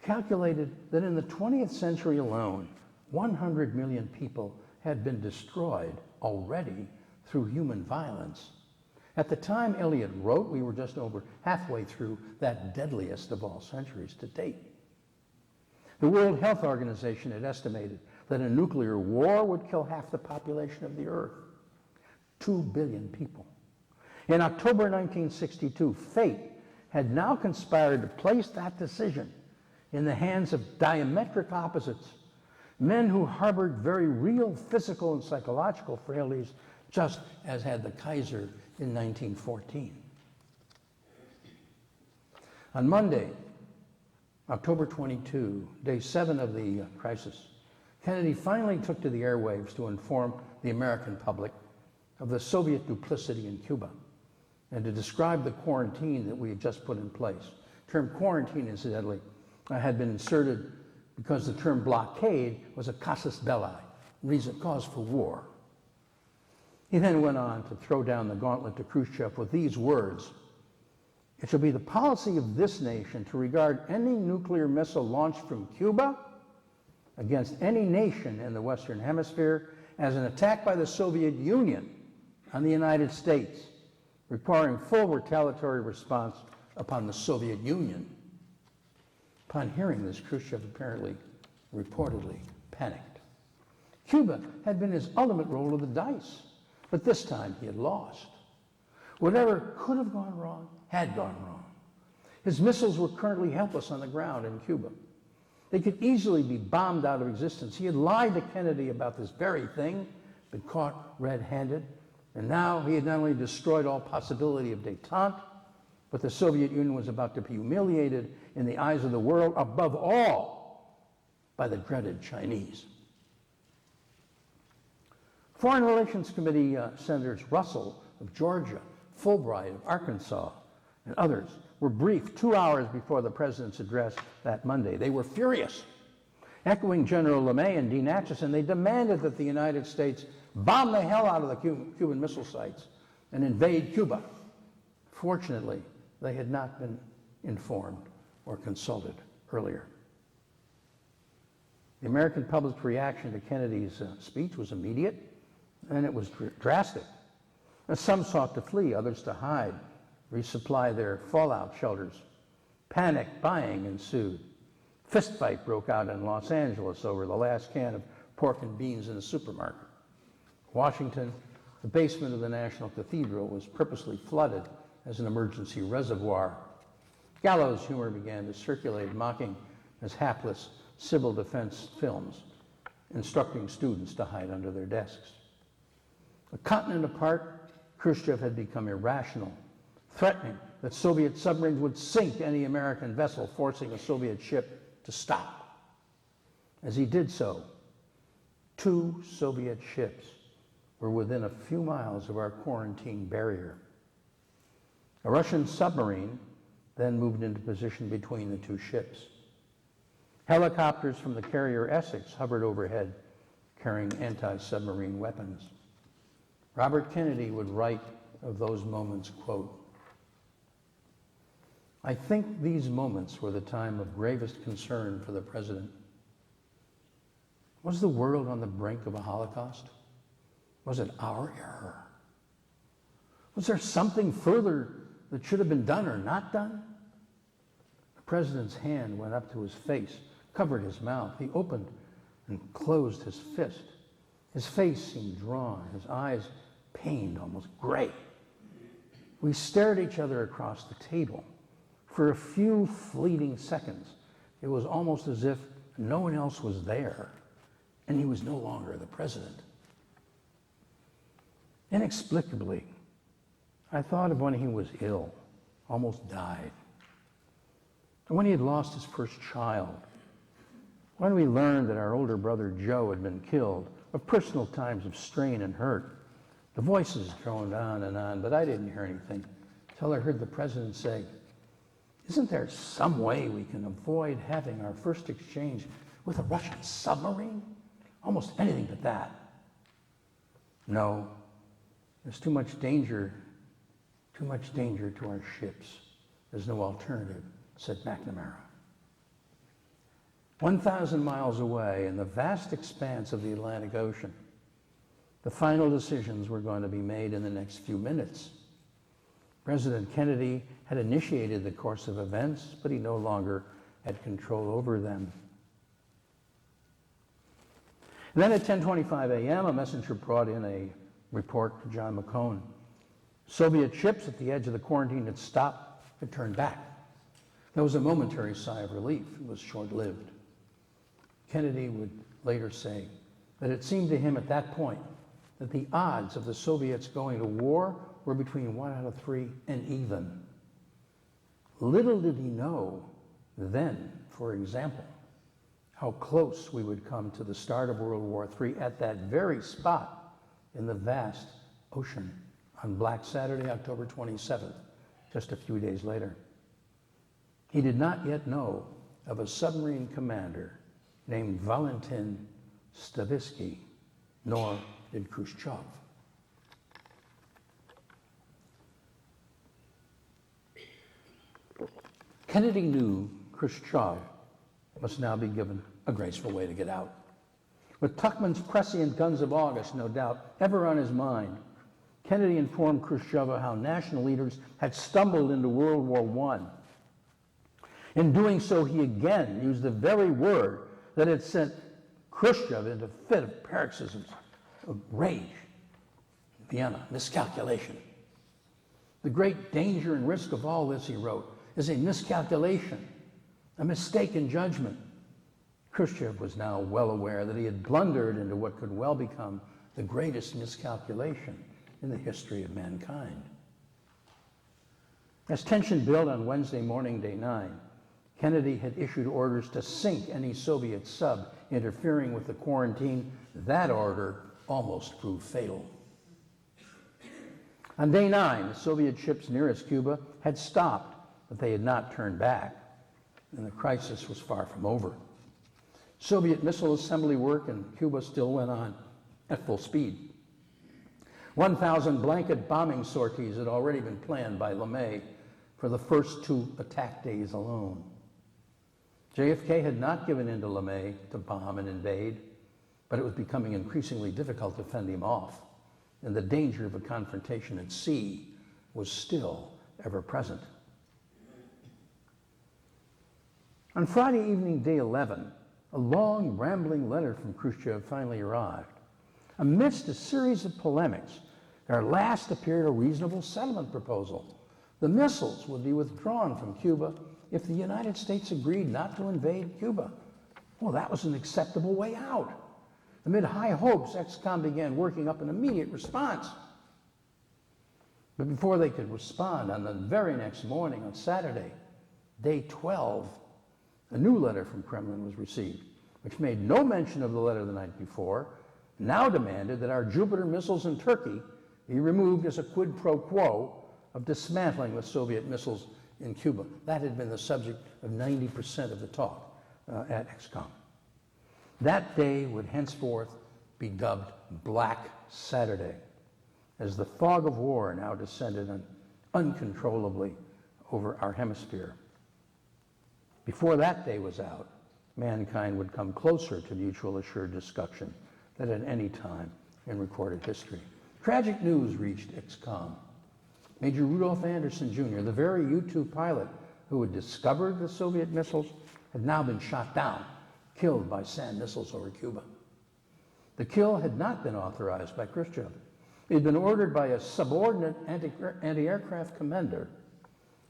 calculated that in the 20th century alone, 100 million people had been destroyed already through human violence. At the time Elliot wrote, we were just over halfway through that deadliest of all centuries to date. The World Health Organization had estimated that a nuclear war would kill half the population of the Earth, 2 billion people. In October 1962, fate had now conspired to place that decision in the hands of diametric opposites, men who harbored very real physical and psychological frailties, just as had the Kaiser in 1914. On Monday, October 22, day 7 of the crisis, Kennedy finally took to the airwaves to inform the American public of the Soviet duplicity in Cuba and to describe the quarantine that we had just put in place. The term quarantine, incidentally, had been inserted because the term blockade was a casus belli, cause for war. He then went on to throw down the gauntlet to Khrushchev with these words: "It shall be the policy of this nation to regard any nuclear missile launched from Cuba against any nation in the Western Hemisphere as an attack by the Soviet Union on the United States, requiring full retaliatory response upon the Soviet Union." Upon hearing this, Khrushchev reportedly panicked. Cuba had been his ultimate roll of the dice, but this time he had lost. Whatever could have gone wrong had gone wrong. His missiles were currently helpless on the ground in Cuba. They could easily be bombed out of existence. He had lied to Kennedy about this very thing, been caught red-handed, and now he had not only destroyed all possibility of détente, but the Soviet Union was about to be humiliated in the eyes of the world, above all, by the dreaded Chinese. Foreign Relations Committee Senators Russell of Georgia, Fulbright of Arkansas, and others were briefed 2 hours before the president's address that Monday. They were furious. Echoing General LeMay and Dean Acheson, they demanded that the United States bomb the hell out of the Cuban missile sites and invade Cuba. Fortunately, they had not been informed or consulted earlier. The American public's reaction to Kennedy's speech was immediate, and it was drastic. Some sought to flee, others to hide, resupply their fallout shelters. Panic buying ensued. Fistfight broke out in Los Angeles over the last can of pork and beans in the supermarket. Washington, the basement of the National Cathedral was purposely flooded as an emergency reservoir. Gallows humor began to circulate, mocking as hapless civil defense films, instructing students to hide under their desks. A continent apart, Khrushchev had become irrational, threatening that Soviet submarines would sink any American vessel, forcing a Soviet ship to stop. As he did so, 2 Soviet ships were within a few miles of our quarantine barrier. A Russian submarine then moved into position between the 2 ships. Helicopters from the carrier Essex hovered overhead, carrying anti-submarine weapons. Robert Kennedy would write of those moments, quote, "I think these moments were the time of gravest concern for the president. Was the world on the brink of a Holocaust? Was it our error? Was there something further that should have been done or not done?" The president's hand went up to his face, covered his mouth. He opened and closed his fist. His face seemed drawn, his eyes pained, almost gray. We stared at each other across the table. For a few fleeting seconds, it was almost as if no one else was there, and he was no longer the president. Inexplicably, I thought of when he was ill, almost died, and when he had lost his first child, when we learned that our older brother Joe had been killed, of personal times of strain and hurt, The voices droned on, but I didn't hear anything until I heard the president say, "Isn't there some way we can avoid having our first exchange with a Russian submarine? Almost anything but that." "No, there's too much danger to our ships. There's no alternative," said McNamara. 1,000 miles away in the vast expanse of the Atlantic Ocean, the final decisions were going to be made in the next few minutes. President Kennedy had initiated the course of events, but he no longer had control over them. And then at 10:25 a.m., a messenger brought in a report to John McCone. Soviet ships at the edge of the quarantine had stopped, had turned back. There was a momentary sigh of relief. It was short-lived. Kennedy would later say that it seemed to him at that point that the odds of the Soviets going to war were between 1 out of 3 and even. Little did he know then, for example, how close we would come to the start of World War III at that very spot in the vast ocean on Black Saturday, October 27th, just a few days later. He did not yet know of a submarine commander named Valentin Stavisky, nor did Khrushchev. Kennedy knew Khrushchev must now be given a graceful way to get out. With Tuchman's prescient guns of August, no doubt, ever on his mind, Kennedy informed Khrushchev how national leaders had stumbled into World War I. In doing so, he again used the very word that had sent Khrushchev into a fit of paroxysms of rage. Vienna, miscalculation. "The great danger and risk of all this," he wrote, "is a miscalculation, a mistaken judgment." Khrushchev was now well aware that he had blundered into what could well become the greatest miscalculation in the history of mankind. As tension built on Wednesday morning, day 9, Kennedy had issued orders to sink any Soviet sub interfering with the quarantine. That order almost proved fatal. On day 9, the Soviet ships nearest Cuba had stopped, but they had not turned back, and the crisis was far from over. Soviet missile assembly work in Cuba still went on at full speed. 1,000 blanket bombing sorties had already been planned by LeMay for the first 2 attack days alone. JFK had not given in to LeMay to bomb and invade, but it was becoming increasingly difficult to fend him off, and the danger of a confrontation at sea was still ever present. On Friday evening, day 11, a long, rambling letter from Khrushchev finally arrived. Amidst a series of polemics, there at last appeared a reasonable settlement proposal. The missiles would be withdrawn from Cuba if the United States agreed not to invade Cuba. Well, that was an acceptable way out. Amid high hopes, ExCom began working up an immediate response. But before they could respond, on the very next morning, on Saturday, day 12, a new letter from Kremlin was received, which made no mention of the letter the night before, now demanded that our Jupiter missiles in Turkey be removed as a quid pro quo of dismantling the Soviet missiles in Cuba. That had been the subject of 90% of the talk at ExCom. That day would henceforth be dubbed Black Saturday, as the fog of war now descended uncontrollably over our hemisphere. Before that day was out, mankind would come closer to mutual assured destruction than at any time in recorded history. Tragic news reached ExCom. Major Rudolph Anderson, Jr., the very U-2 pilot who had discovered the Soviet missiles, had now been shot down, killed by SAM missiles over Cuba. The kill had not been authorized by Khrushchev. It had been ordered by a subordinate anti-aircraft commander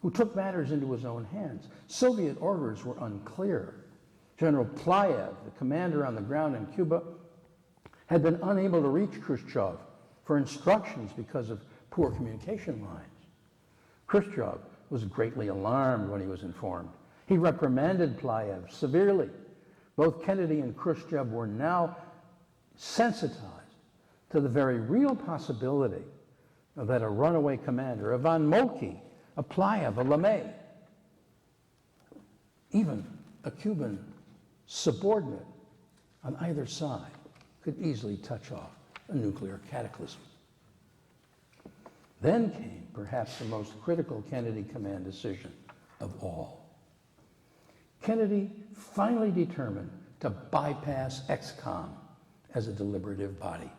who took matters into his own hands. Soviet orders were unclear. General Plyev, the commander on the ground in Cuba, had been unable to reach Khrushchev for instructions because of poor communication lines. Khrushchev was greatly alarmed when he was informed. He reprimanded Plyev severely. Both Kennedy and Khrushchev were now sensitized to the very real possibility that a runaway commander, a von Moltke, a Plyev, a LeMay, even a Cuban subordinate on either side could easily touch off a nuclear cataclysm. Then came perhaps the most critical Kennedy command decision of all. Kennedy finally determined to bypass XCOM as a deliberative body.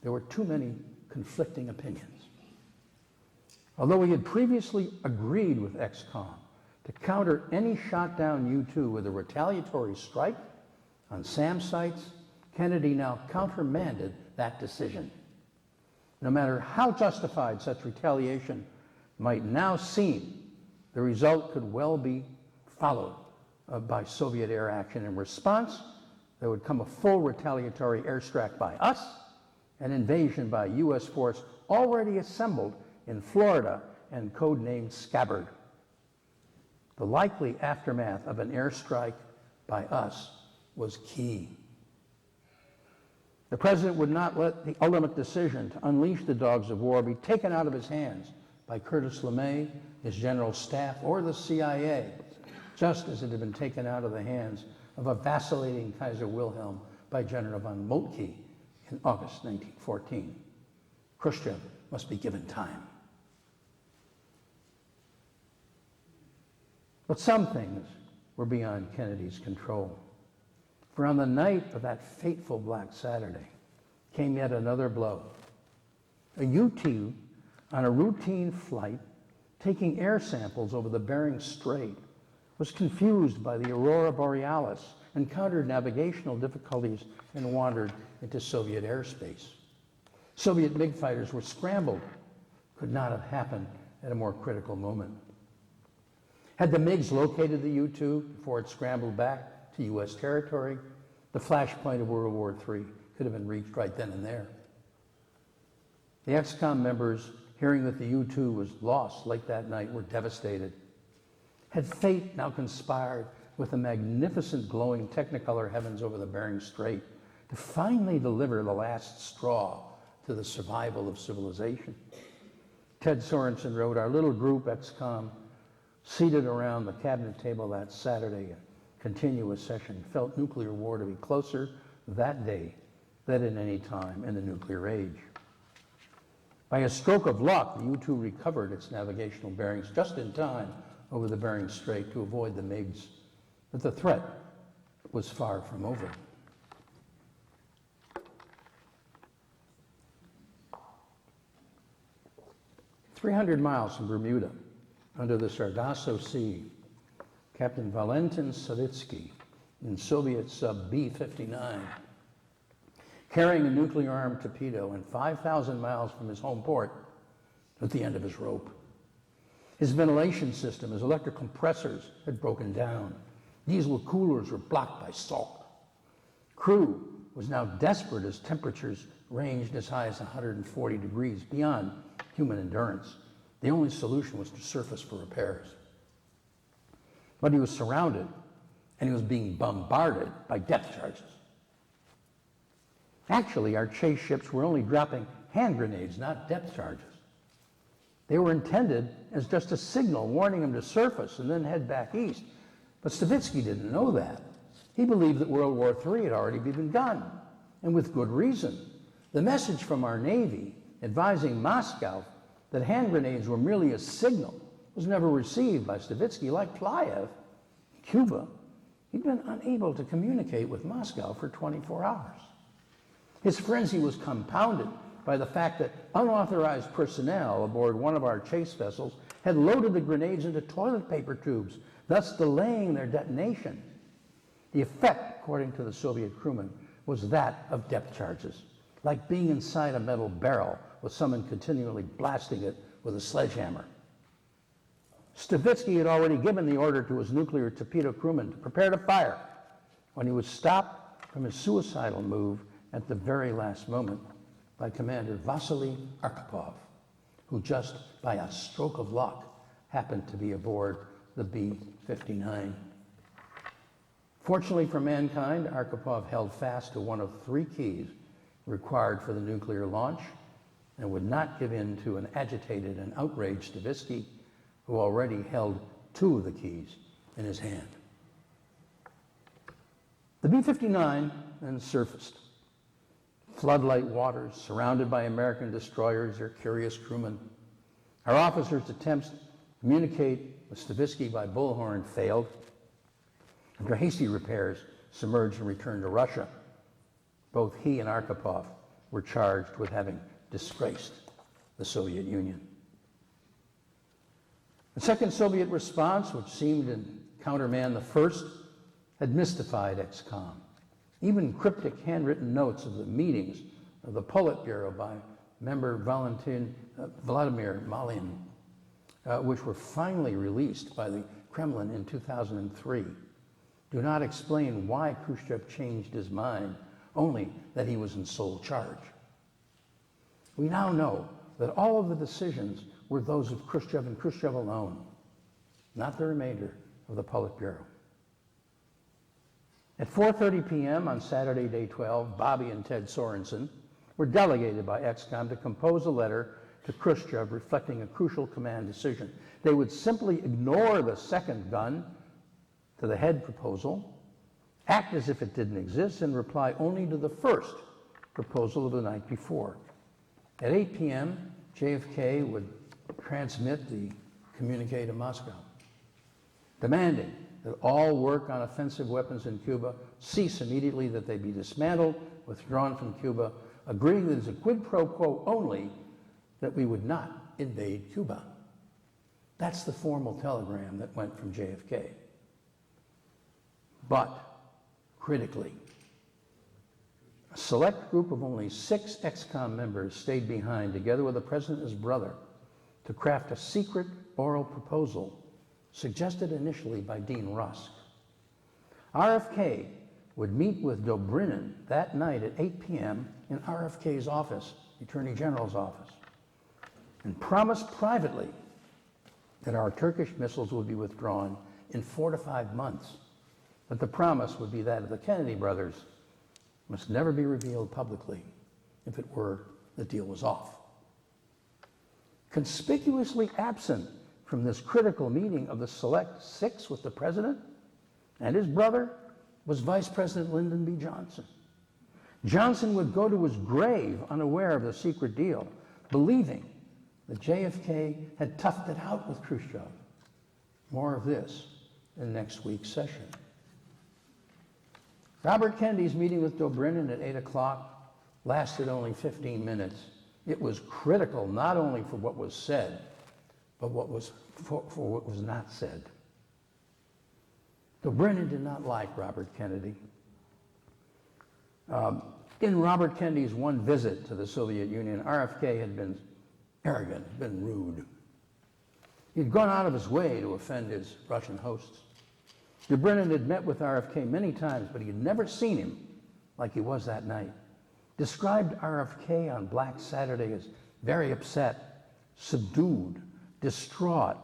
There were too many conflicting opinions. Although he had previously agreed with XCOM to counter any shot down U-2 with a retaliatory strike on SAM sites, Kennedy now countermanded that decision. No matter how justified such retaliation might now seem, the result could well be followed by Soviet air action. In response, there would come a full retaliatory airstrike by us, an invasion by U.S. force already assembled in Florida and codenamed Scabbard. The likely aftermath of an airstrike by us was key. The president would not let the ultimate decision to unleash the dogs of war be taken out of his hands by Curtis LeMay, his general staff, or the CIA, just as it had been taken out of the hands of a vacillating Kaiser Wilhelm by General von Moltke in August 1914. Khrushchev must be given time. But some things were beyond Kennedy's control. For on the night of that fateful Black Saturday came yet another blow. A U-2 on a routine flight taking air samples over the Bering Strait was confused by the aurora borealis, encountered navigational difficulties, and wandered into Soviet airspace. Soviet MiG fighters were scrambled. Could not have happened at a more critical moment. Had the MiGs located the U-2 before it scrambled back to U.S. territory, the flashpoint of World War III could have been reached right then and there. The XCOM members, hearing that the U-2 was lost late that night, were devastated. Had fate now conspired with the magnificent glowing technicolor heavens over the Bering Strait to finally deliver the last straw to the survival of civilization? Ted Sorensen wrote, "Our little group, XCOM, seated around the cabinet table that Saturday, a continuous session, felt nuclear war to be closer that day than at any time in the nuclear age." By a stroke of luck, the U-2 recovered its navigational bearings just in time over the Bering Strait to avoid the MiGs, but the threat was far from over. "300 miles from Bermuda, under the Sargasso Sea, Captain Valentin Savitsky in Soviet sub B-59, carrying a nuclear-armed torpedo and 5,000 miles from his home port at the end of his rope. His ventilation system, his electric compressors had broken down. Diesel coolers were blocked by salt. Crew was now desperate as temperatures ranged as high as 140 degrees, beyond human endurance. The only solution was to surface for repairs. But he was surrounded, and he was being bombarded by depth charges. Actually, our chase ships were only dropping hand grenades, not depth charges. They were intended as just a signal warning him to surface and then head back east. But Savitsky didn't know that. He believed that World War III had already begun, and with good reason. The message from our Navy advising Moscow that hand grenades were merely a signal was never received by Savitsky. Like Plyev, Cuba, he'd been unable to communicate with Moscow for 24 hours. His frenzy was compounded by the fact that unauthorized personnel aboard one of our chase vessels had loaded the grenades into toilet paper tubes, thus delaying their detonation. The effect, according to the Soviet crewmen, was that of depth charges, like being inside a metal barrel with someone continually blasting it with a sledgehammer. Savitsky had already given the order to his nuclear torpedo crewmen to prepare to fire when he was stopped from his suicidal move at the very last moment by Commander Vasily Arkhipov, who just by a stroke of luck happened to be aboard the B-59. Fortunately for mankind, Arkhipov held fast to one of three keys required for the nuclear launch and would not give in to an agitated and outraged Stavisky, who already held 2 of the keys in his hand. The B-59 then surfaced. Floodlight waters, surrounded by American destroyers, their curious crewmen. Our officers' attempts to communicate with Stavisky by bullhorn failed. After hasty repairs, submerged and returned to Russia. Both he and Arkhipov were charged with having disgraced the Soviet Union. The second Soviet response, which seemed to countermand the first, had mystified ex-com. Even cryptic handwritten notes of the meetings of the Politburo by member Vladimir Malin, which were finally released by the Kremlin in 2003, do not explain why Khrushchev changed his mind, only that he was in sole charge. We now know that all of the decisions were those of Khrushchev and Khrushchev alone, not the remainder of the Politburo. At 4:30 p.m. on Saturday, day 12, Bobby and Ted Sorensen were delegated by ex-com to compose a letter to Khrushchev reflecting a crucial command decision. They would simply ignore the second gun to the head proposal, act as if it didn't exist, and reply only to the first proposal of the night before. At 8 p.m., JFK would transmit the communique to Moscow, demanding that all work on offensive weapons in Cuba cease immediately, that they be dismantled, withdrawn from Cuba, agreeing that it's a quid pro quo only that we would not invade Cuba. That's the formal telegram that went from JFK. But, critically, a select group of only 6 ex-com members stayed behind, together with the president and his brother, to craft a secret oral proposal suggested initially by Dean Rusk. RFK would meet with Dobrynin that night at 8 p.m. in RFK's office, the Attorney General's office, and promised privately that our Turkish missiles would be withdrawn in 4 to 5 months. But the promise would be that of the Kennedy brothers must never be revealed publicly. If it were, the deal was off. Conspicuously absent from this critical meeting of the select 6 with the president and his brother was Vice President Lyndon B. Johnson. Johnson would go to his grave unaware of the secret deal, believing that JFK had toughed it out with Khrushchev. More of this in next week's session. Robert Kennedy's meeting with Dobrynin at 8 o'clock lasted only 15 minutes. It was critical not only for what was said, but for what was not said. Dobrynin did not like Robert Kennedy. In Robert Kennedy's one visit to the Soviet Union, RFK had been arrogant, had been rude. He'd gone out of his way to offend his Russian hosts. Dobrynin had met with RFK many times, but he had never seen him like he was that night. Described RFK on Black Saturday as very upset, subdued, distraught,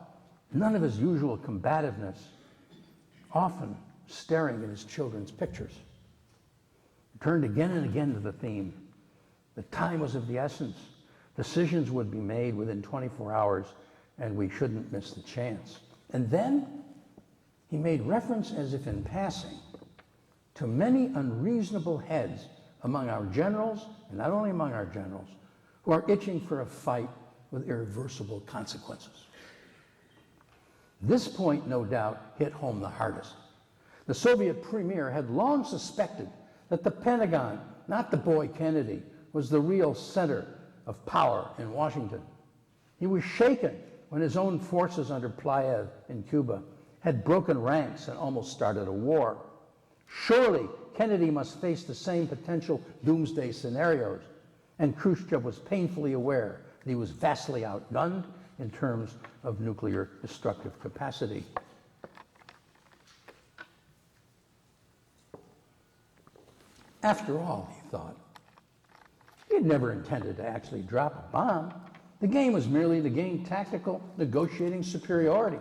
none of his usual combativeness, often staring at his children's pictures. He turned again and again to the theme. The time was of the essence. Decisions would be made within 24 hours, and we shouldn't miss the chance. And then he made reference, as if in passing, to many unreasonable heads among our generals, and not only among our generals, who are itching for a fight with irreversible consequences. This point, no doubt, hit home the hardest. The Soviet premier had long suspected that the Pentagon, not the boy Kennedy, was the real center of power in Washington. He was shaken when his own forces under Pliev in Cuba had broken ranks and almost started a war. Surely Kennedy must face the same potential doomsday scenarios, and Khrushchev was painfully aware that he was vastly outgunned in terms of nuclear destructive capacity. After all, he thought, he had never intended to actually drop a bomb. The game was merely to gain tactical negotiating superiority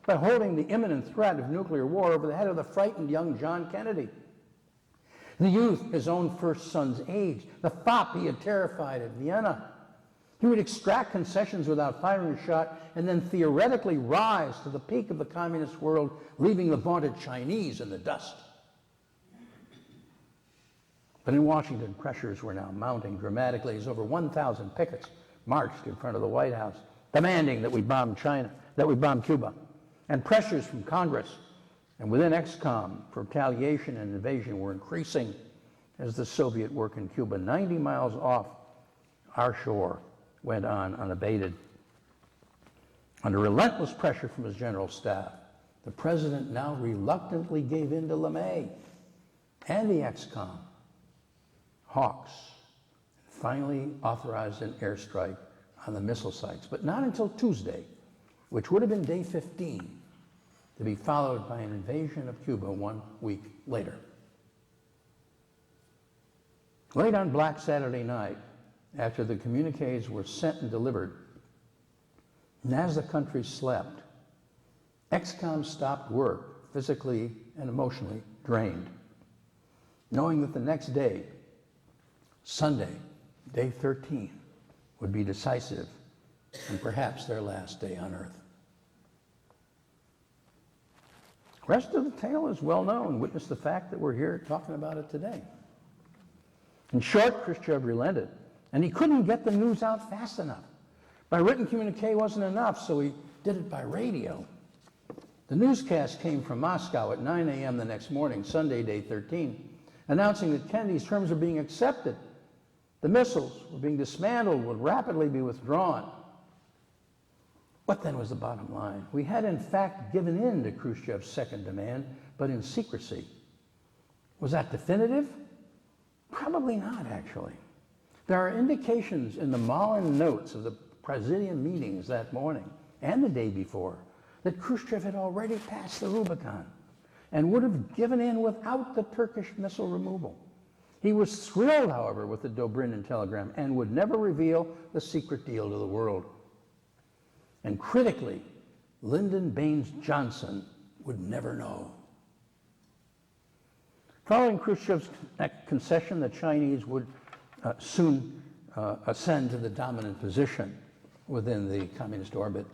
by holding the imminent threat of nuclear war over the head of the frightened young John Kennedy. The youth, his own first son's age, the fop he had terrified at Vienna. He would extract concessions without firing a shot and then theoretically rise to the peak of the communist world, leaving the vaunted Chinese in the dust. But in Washington, pressures were now mounting dramatically as over 1,000 pickets marched in front of the White House, demanding that we bomb Cuba, and pressures from Congress and within ExComm for retaliation and invasion were increasing as the Soviet work in Cuba, 90 miles off our shore, went on unabated. Under relentless pressure from his general staff, the president now reluctantly gave in to LeMay and the ExComm hawks, and finally authorized an airstrike on the missile sites, but not until Tuesday, which would have been day 15, to be followed by an invasion of Cuba 1 week later. Late on Black Saturday night, after the communiques were sent and delivered, and as the country slept, ExComm stopped work, physically and emotionally drained, knowing that the next day, Sunday, day 13, would be decisive and perhaps their last day on Earth. The rest of the tale is well known. Witness the fact that we're here talking about it today. In short, Khrushchev relented, and he couldn't get the news out fast enough. By written communique wasn't enough, so he did it by radio. The newscast came from Moscow at 9 a.m. the next morning, Sunday, day 13, announcing that Kennedy's terms were being accepted. The missiles were being dismantled, would rapidly be withdrawn. What then was the bottom line? We had in fact given in to Khrushchev's second demand, but in secrecy. Was that definitive? Probably not, actually. There are indications in the Malin notes of the Presidium meetings that morning and the day before that Khrushchev had already passed the Rubicon and would have given in without the Turkish missile removal. He was thrilled, however, with the Dobrynin telegram and would never reveal the secret deal to the world. And critically, Lyndon Baines Johnson would never know. Following Khrushchev's concession, the Chinese would soon ascend to the dominant position within the communist orbit.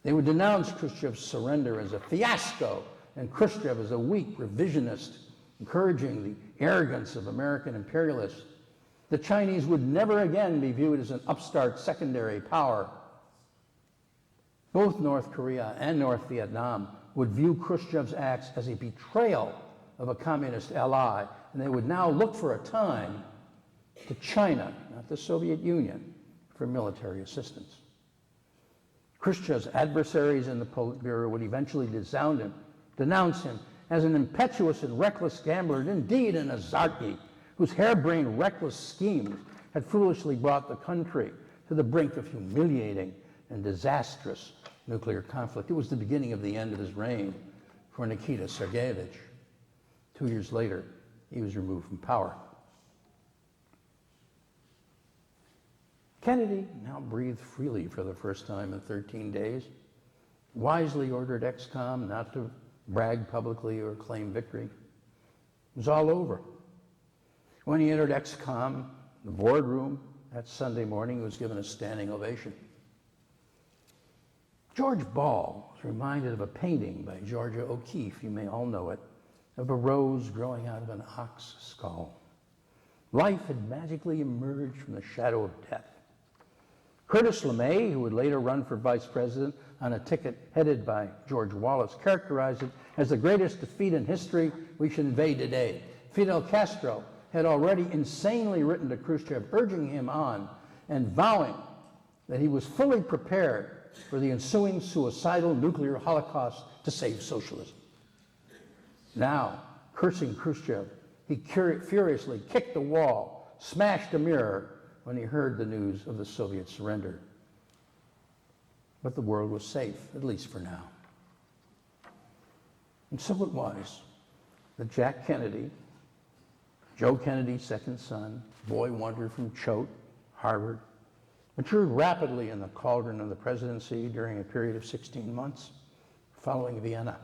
They would denounce Khrushchev's surrender as a fiasco and Khrushchev as a weak revisionist, encouraging the arrogance of American imperialists. The Chinese would never again be viewed as an upstart secondary power. Both North Korea and North Vietnam would view Khrushchev's acts as a betrayal of a communist ally, and they would now look for a time to China, not the Soviet Union, for military assistance. Khrushchev's adversaries in the Politburo would eventually denounce him as an impetuous and reckless gambler, and indeed an Azarki, whose harebrained, reckless schemes had foolishly brought the country to the brink of humiliating and disastrous nuclear conflict. It was the beginning of the end of his reign for Nikita Sergeyevich. 2 years later, he was removed from power. Kennedy now breathed freely for the first time in 13 days, wisely ordered ExComm not to brag publicly or claim victory. It was all over. When he entered ExComm, the boardroom, that Sunday morning, he was given a standing ovation. George Ball was reminded of a painting by Georgia O'Keeffe, you may all know it, of a rose growing out of an ox skull. Life had magically emerged from the shadow of death. Curtis LeMay, who would later run for vice president on a ticket headed by George Wallace, characterized it as the greatest defeat in history we should invade today. Fidel Castro had already insanely written to Khrushchev, urging him on and vowing that he was fully prepared for the ensuing suicidal nuclear holocaust to save socialism. Now, cursing Khrushchev, he furiously kicked the wall, smashed a mirror when he heard the news of the Soviet surrender. But the world was safe, at least for now. And so it was that Jack Kennedy, Joe Kennedy's second son, boy wonder from Choate, Harvard, matured rapidly in the cauldron of the presidency during a period of 16 months following Vienna.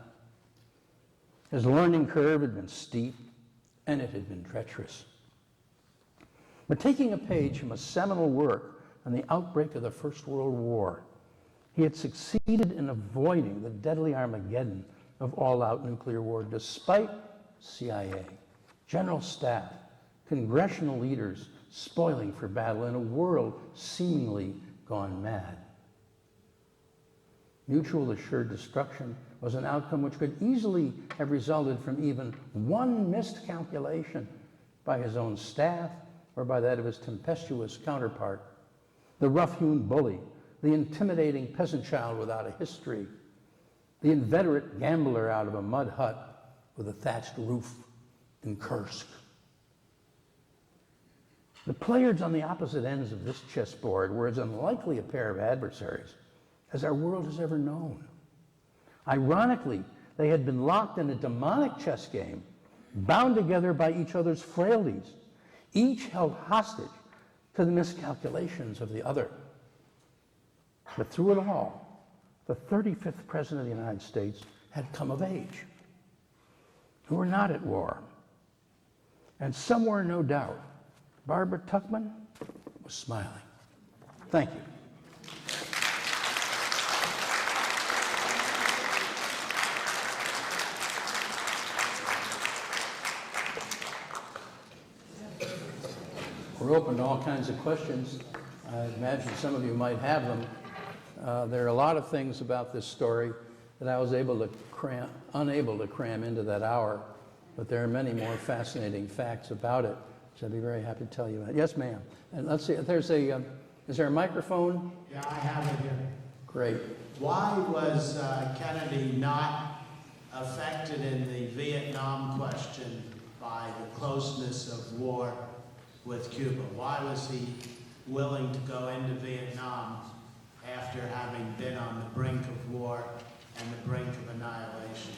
His learning curve had been steep, and it had been treacherous. But taking a page from a seminal work on the outbreak of the First World War, he had succeeded in avoiding the deadly Armageddon of all-out nuclear war, despite CIA, general staff, congressional leaders spoiling for battle in a world seemingly gone mad. Mutual assured destruction was an outcome which could easily have resulted from even one missed calculation by his own staff or by that of his tempestuous counterpart, the rough-hewn bully, the intimidating peasant child without a history, the inveterate gambler out of a mud hut with a thatched roof in Kursk. The players on the opposite ends of this chessboard were as unlikely a pair of adversaries as our world has ever known. Ironically, they had been locked in a demonic chess game, bound together by each other's frailties, each held hostage to the miscalculations of the other. But through it all, the 35th President of the United States had come of age. We were not at war. And somewhere, no doubt, Barbara Tuchman was smiling. Thank you. We're open to all kinds of questions. I imagine some of you might have them. There are a lot of things about this story that I was unable to cram into that hour, but there are many more fascinating facts about it, which I'd be very happy to tell you about. Yes, ma'am. And let's see, is there a microphone? Yeah, I have it here. Great. Why was Kennedy not affected in the Vietnam question by the closeness of war with Cuba? Why was he willing to go into Vietnam after having been on the brink of war and the brink of annihilation?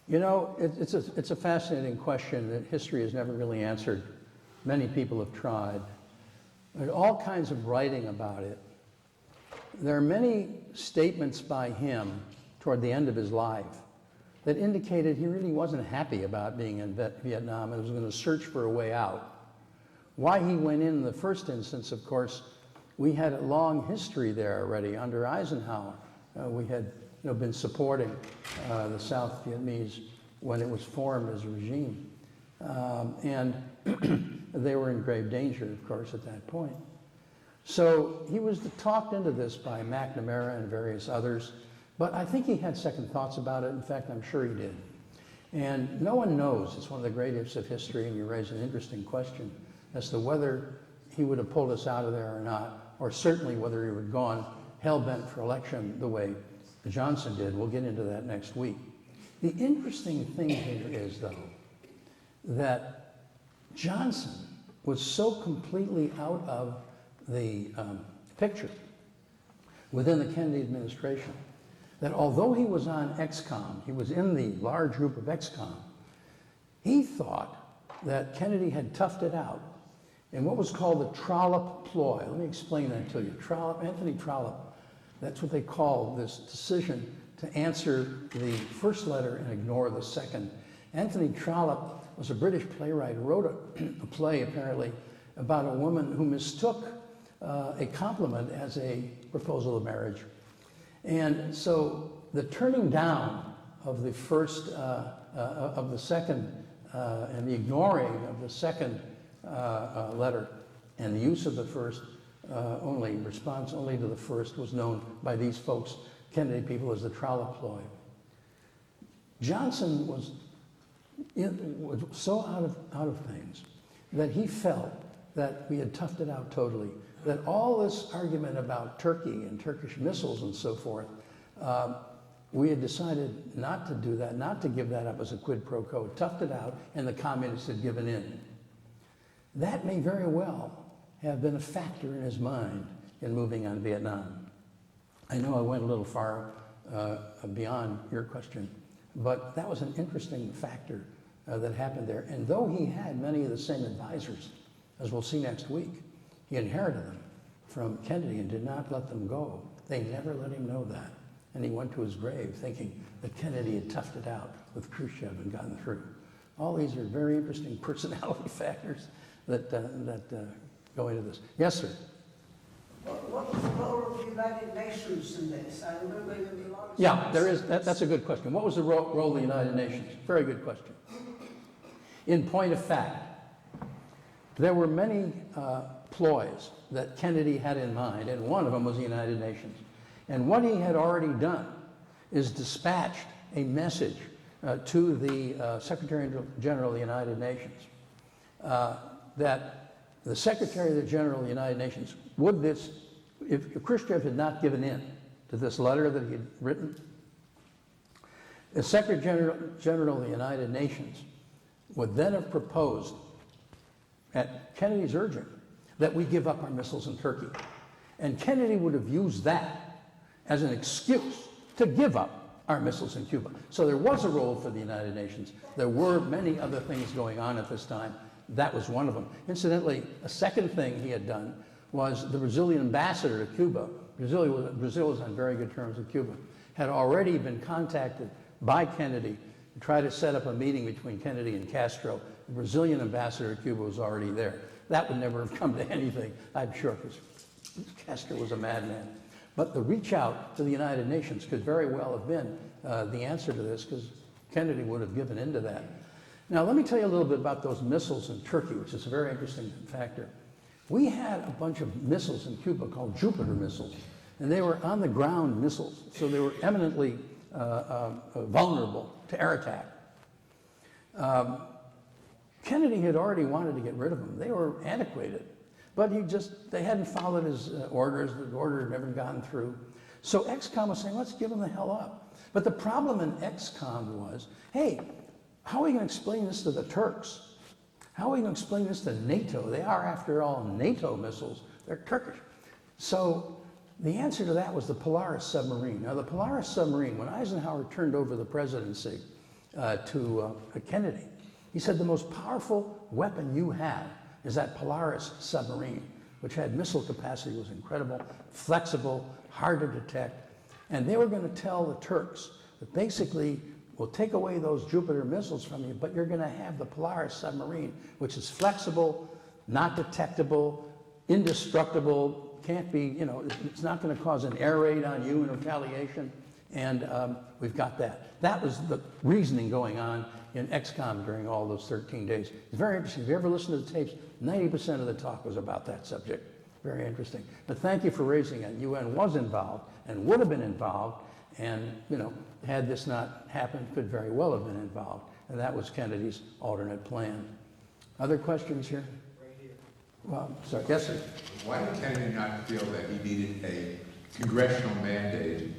You know, it's a fascinating question that history has never really answered. Many people have tried. There's all kinds of writing about it. There are many statements by him toward the end of his life that indicated he really wasn't happy about being in Vietnam and was going to search for a way out. Why he went in the first instance, of course, we had a long history there already under Eisenhower. We had been supporting the South Vietnamese when it was formed as a regime. And they were in grave danger, of course, at that point. So he was talked into this by McNamara and various others, but I think he had second thoughts about it. In fact, I'm sure he did. And no one knows. It's one of the great ifs of history, and you raise an interesting question as to whether he would have pulled us out of there or not, or certainly whether he would have gone hell-bent for election the way Johnson did. We'll get into that next week. The interesting thing here is, though, that Johnson was so completely out of the picture within the Kennedy administration that although he was on XCOM, he was in the large group of XCOM, he thought that Kennedy had toughed it out in what was called the Trollope ploy. Let me explain that to you. Anthony Trollope, that's what they call this decision to answer the first letter and ignore the second. Anthony Trollope was a British playwright who wrote a play, apparently, about a woman who mistook a compliment as a proposal of marriage. And so the turning down of the first, of the second, and the ignoring of the second letter and the use of the first response only to the first was known by these folks, Kennedy people, as the Trollope ploy. Johnson was so out of things that he felt that we had toughed it out totally, that all this argument about Turkey and Turkish missiles and so forth, we had decided not to do that, not to give that up as a quid pro quo, toughed it out, and the communists had given in. That may very well have been a factor in his mind in moving on Vietnam. I know I went a little far beyond your question, but that was an interesting factor that happened there. And though he had many of the same advisors, as we'll see next week, he inherited them from Kennedy and did not let them go. They never let him know that. And he went to his grave thinking that Kennedy had toughed it out with Khrushchev and gotten through. All these are very interesting personality factors that go into this. Yes, sir. What was the role of the United Nations in this? I remember there was a lot of... Yeah, there is. That's a good question. What was the role of the United Nations? Very good question. In point of fact, there were many ploys that Kennedy had in mind, and one of them was the United Nations. And what he had already done is dispatched a message to the Secretary General of the United Nations that the Secretary General of the United Nations would if Khrushchev had not given in to this letter that he had written, the Secretary General of the United Nations would then have proposed, at Kennedy's urging, that we give up our missiles in Turkey. And Kennedy would have used that as an excuse to give up our missiles in Cuba. So there was a role for the United Nations. There were many other things going on at this time. That was one of them. Incidentally, a second thing he had done was the Brazilian ambassador to Cuba. Brazil was on very good terms with Cuba. Had already been contacted by Kennedy to try to set up a meeting between Kennedy and Castro. The Brazilian ambassador to Cuba was already there. That would never have come to anything, I'm sure, because Castro was a madman. But the reach out to the United Nations could very well have been the answer to this, because Kennedy would have given in to that. Now, let me tell you a little bit about those missiles in Turkey, which is a very interesting factor. We had a bunch of missiles in Cuba called Jupiter missiles, and they were on-the-ground missiles, so they were eminently vulnerable to air attack. Kennedy had already wanted to get rid of them. They were antiquated, but they hadn't followed his orders. The order had never gone through. So XCOM was saying, let's give them the hell up. But the problem in XCOM was, hey, how are we going to explain this to the Turks? How are we going to explain this to NATO? They are, after all, NATO missiles. They're Turkish. So the answer to that was the Polaris submarine. Now, the Polaris submarine, when Eisenhower turned over the presidency to Kennedy, he said the most powerful weapon you have is that Polaris submarine, which had missile capacity, was incredible, flexible, hard to detect. And they were going to tell the Turks that basically, we'll take away those Jupiter missiles from you, but you're going to have the Polaris submarine, which is flexible, not detectable, indestructible, can't be, it's not going to cause an air raid on you in retaliation. And we've got that. That was the reasoning going on in XCOM during all those 13 days. It's very interesting. If you ever listen to the tapes, 90% of the talk was about that subject. Very interesting. But thank you for raising it. UN was involved and would have been involved, and had this not happened, could very well have been involved. And that was Kennedy's alternate plan. Other questions here? Right here. Well, sorry. Yes, sir. Why did Kennedy not feel that he needed a congressional mandate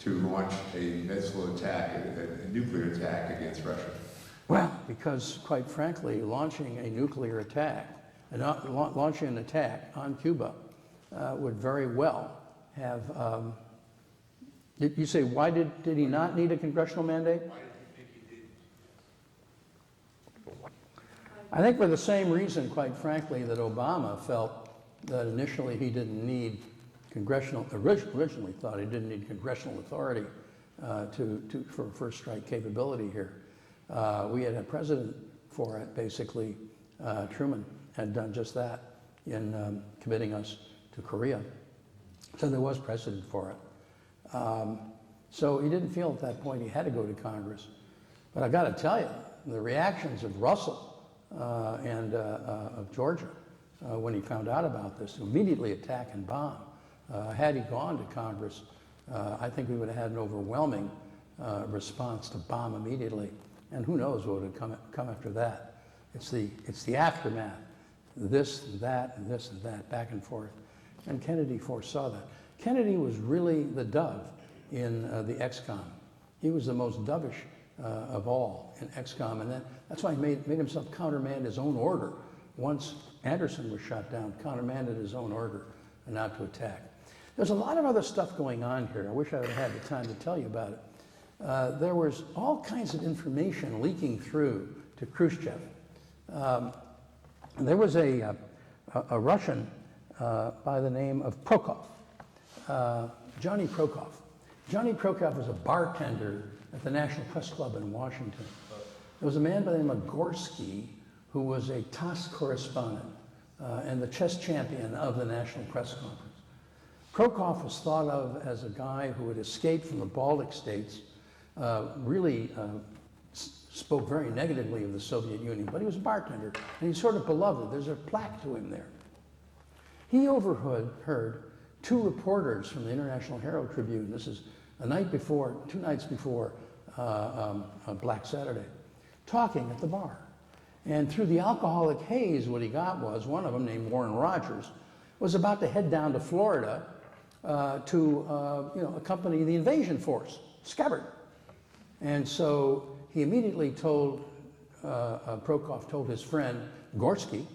to launch a missile attack, a nuclear attack against Russia? Well, because quite frankly, launching a nuclear attack, launching an attack on Cuba would very well have, you say, why did he not need a congressional mandate? Why did you think he didn't? I think for the same reason, quite frankly, that Obama felt that initially he didn't need originally thought he didn't need congressional authority for first strike capability here. We had a president for it, basically. Truman had done just that in committing us to Korea. So there was precedent for it. So he didn't feel at that point he had to go to Congress. But I got to tell you, the reactions of Russell and of Georgia when he found out about this, to immediately attack and bomb. Had he gone to Congress, I think we would have had an overwhelming response to bomb immediately. And who knows what would have come after that. It's the aftermath. This and that and this and that, back and forth. And Kennedy foresaw that. Kennedy was really the dove in the XCOM. He was the most dovish of all in XCOM. And that's why he made himself countermand his own order. Once Anderson was shot down, countermanded his own order and not to attack. There's a lot of other stuff going on here. I wish I would have had the time to tell you about it. There was all kinds of information leaking through to Khrushchev. There was a Russian by the name of Prokop, Johnny Prokop. Johnny Prokop was a bartender at the National Press Club in Washington. There was a man by the name of Gorski who was a TASS correspondent and the chess champion of the National Press Conference. Prokof was thought of as a guy who had escaped from the Baltic states, really spoke very negatively of the Soviet Union, but he was a bartender, and he's sort of beloved. There's a plaque to him there. He overheard two reporters from the International Herald Tribune, this is a night before, 2 nights before Black Saturday, talking at the bar. And through the alcoholic haze, what he got was, one of them, named Warren Rogers, was about to head down to Florida to accompany the invasion force, Scabbard. And so he immediately told, Prokof told his friend Gorski,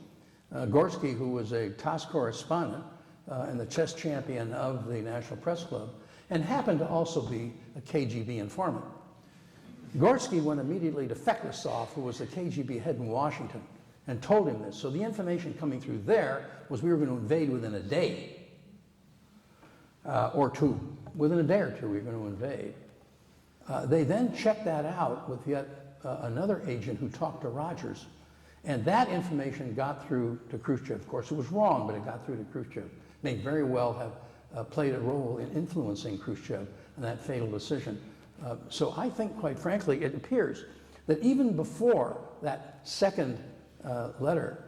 who was a TASS correspondent and the chess champion of the National Press Club, and happened to also be a KGB informant. Gorski went immediately to Feklisov, who was the KGB head in Washington, and told him this. So the information coming through there was we were going to invade within a day or two. Within a day or two, we were going to invade. They then checked that out with yet another agent who talked to Rogers. And that information got through to Khrushchev. Of course, it was wrong, but it got through to Khrushchev. May very well have played a role in influencing Khrushchev in that fatal decision. So I think, quite frankly, it appears that even before that second letter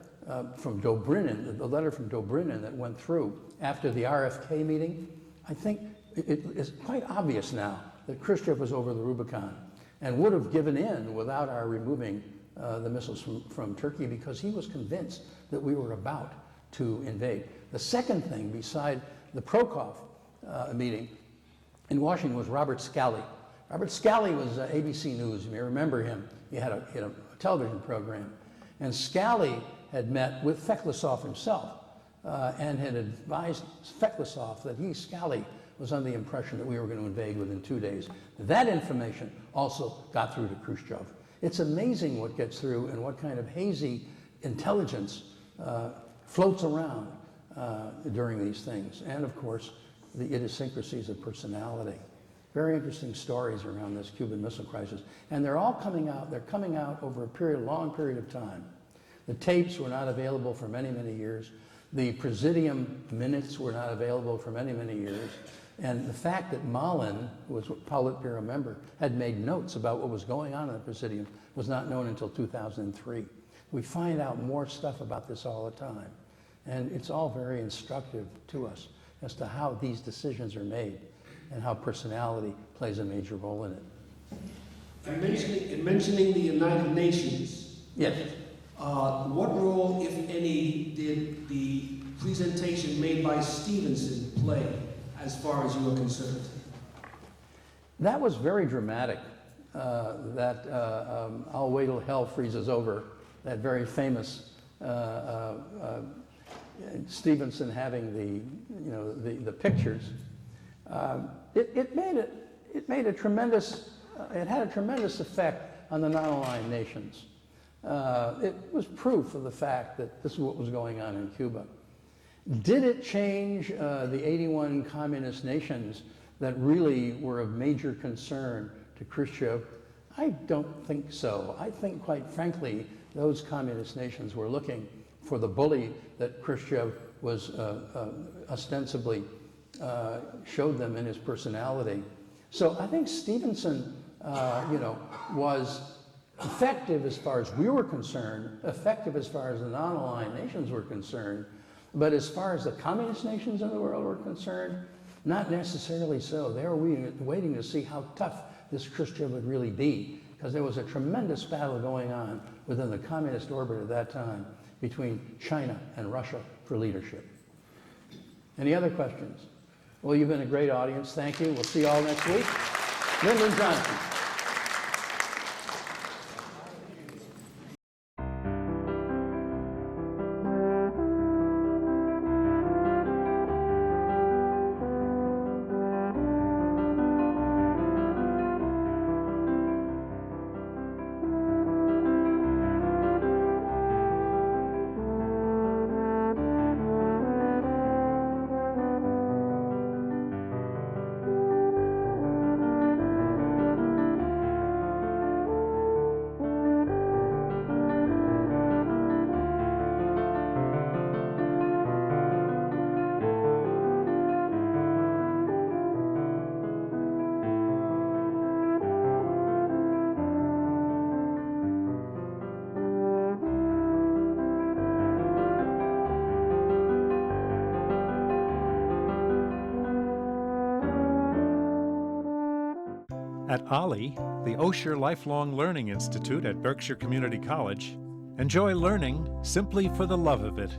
from Dobrynin, the letter from Dobrynin that went through after the RFK meeting, I think it is quite obvious now that Khrushchev was over the Rubicon and would have given in without our removing the missiles from Turkey, because he was convinced that we were about to invade. The second thing, beside the Prokof meeting in Washington, was Robert Scally. Robert Scally was ABC News. You may remember him. He had a television program. And Scally had met with Feklisov himself and had advised Feklisov that Scally was under the impression that we were going to invade within 2 days. That information also got through to Khrushchev. It's amazing what gets through and what kind of hazy intelligence floats around during these things. And of course, the idiosyncrasies of personality. Very interesting stories around this Cuban Missile Crisis. And they're all coming out, they're coming out over a long period of time. The tapes were not available for many, many years. The Presidium minutes were not available for many, many years. And the fact that Malin, who was a Politburo member, had made notes about what was going on in the Presidium was not known until 2003. We find out more stuff about this all the time. And it's all very instructive to us as to how these decisions are made and how personality plays a major role in it. In mentioning the United Nations, Yes. what role, if any, did the presentation made by Stevenson play as far as you are concerned? That was very dramatic, I'll wait till hell freezes over, that very famous Stevenson having the pictures. It had a tremendous effect on the non-aligned nations. It was proof of the fact that this is what was going on in Cuba. Did it change the 81 communist nations that really were of major concern to Khrushchev? I don't think so. I think, quite frankly, those communist nations were looking for the bully that Khrushchev was ostensibly showed them in his personality. So I think Stevenson, was effective as far as we were concerned, effective as far as the non-aligned nations were concerned, but as far as the communist nations in the world were concerned, not necessarily so. They were waiting to see how tough this Khrushchev would really be, because there was a tremendous battle going on within the communist orbit at that time between China and Russia for leadership. Any other questions? Well, you've been a great audience. Thank you. We'll see you all next week. Lyndon Johnson. At OLLI, the Osher Lifelong Learning Institute at Berkshire Community College, enjoy learning simply for the love of it.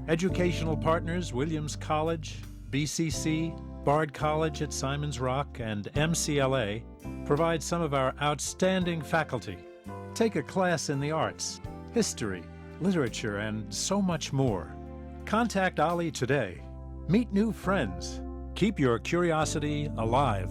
Educational partners Williams College, BCC, Bard College at Simon's Rock, and MCLA provide some of our outstanding faculty. Take a class in the arts, history, literature, and so much more. Contact OLLI today. Meet new friends. Keep your curiosity alive.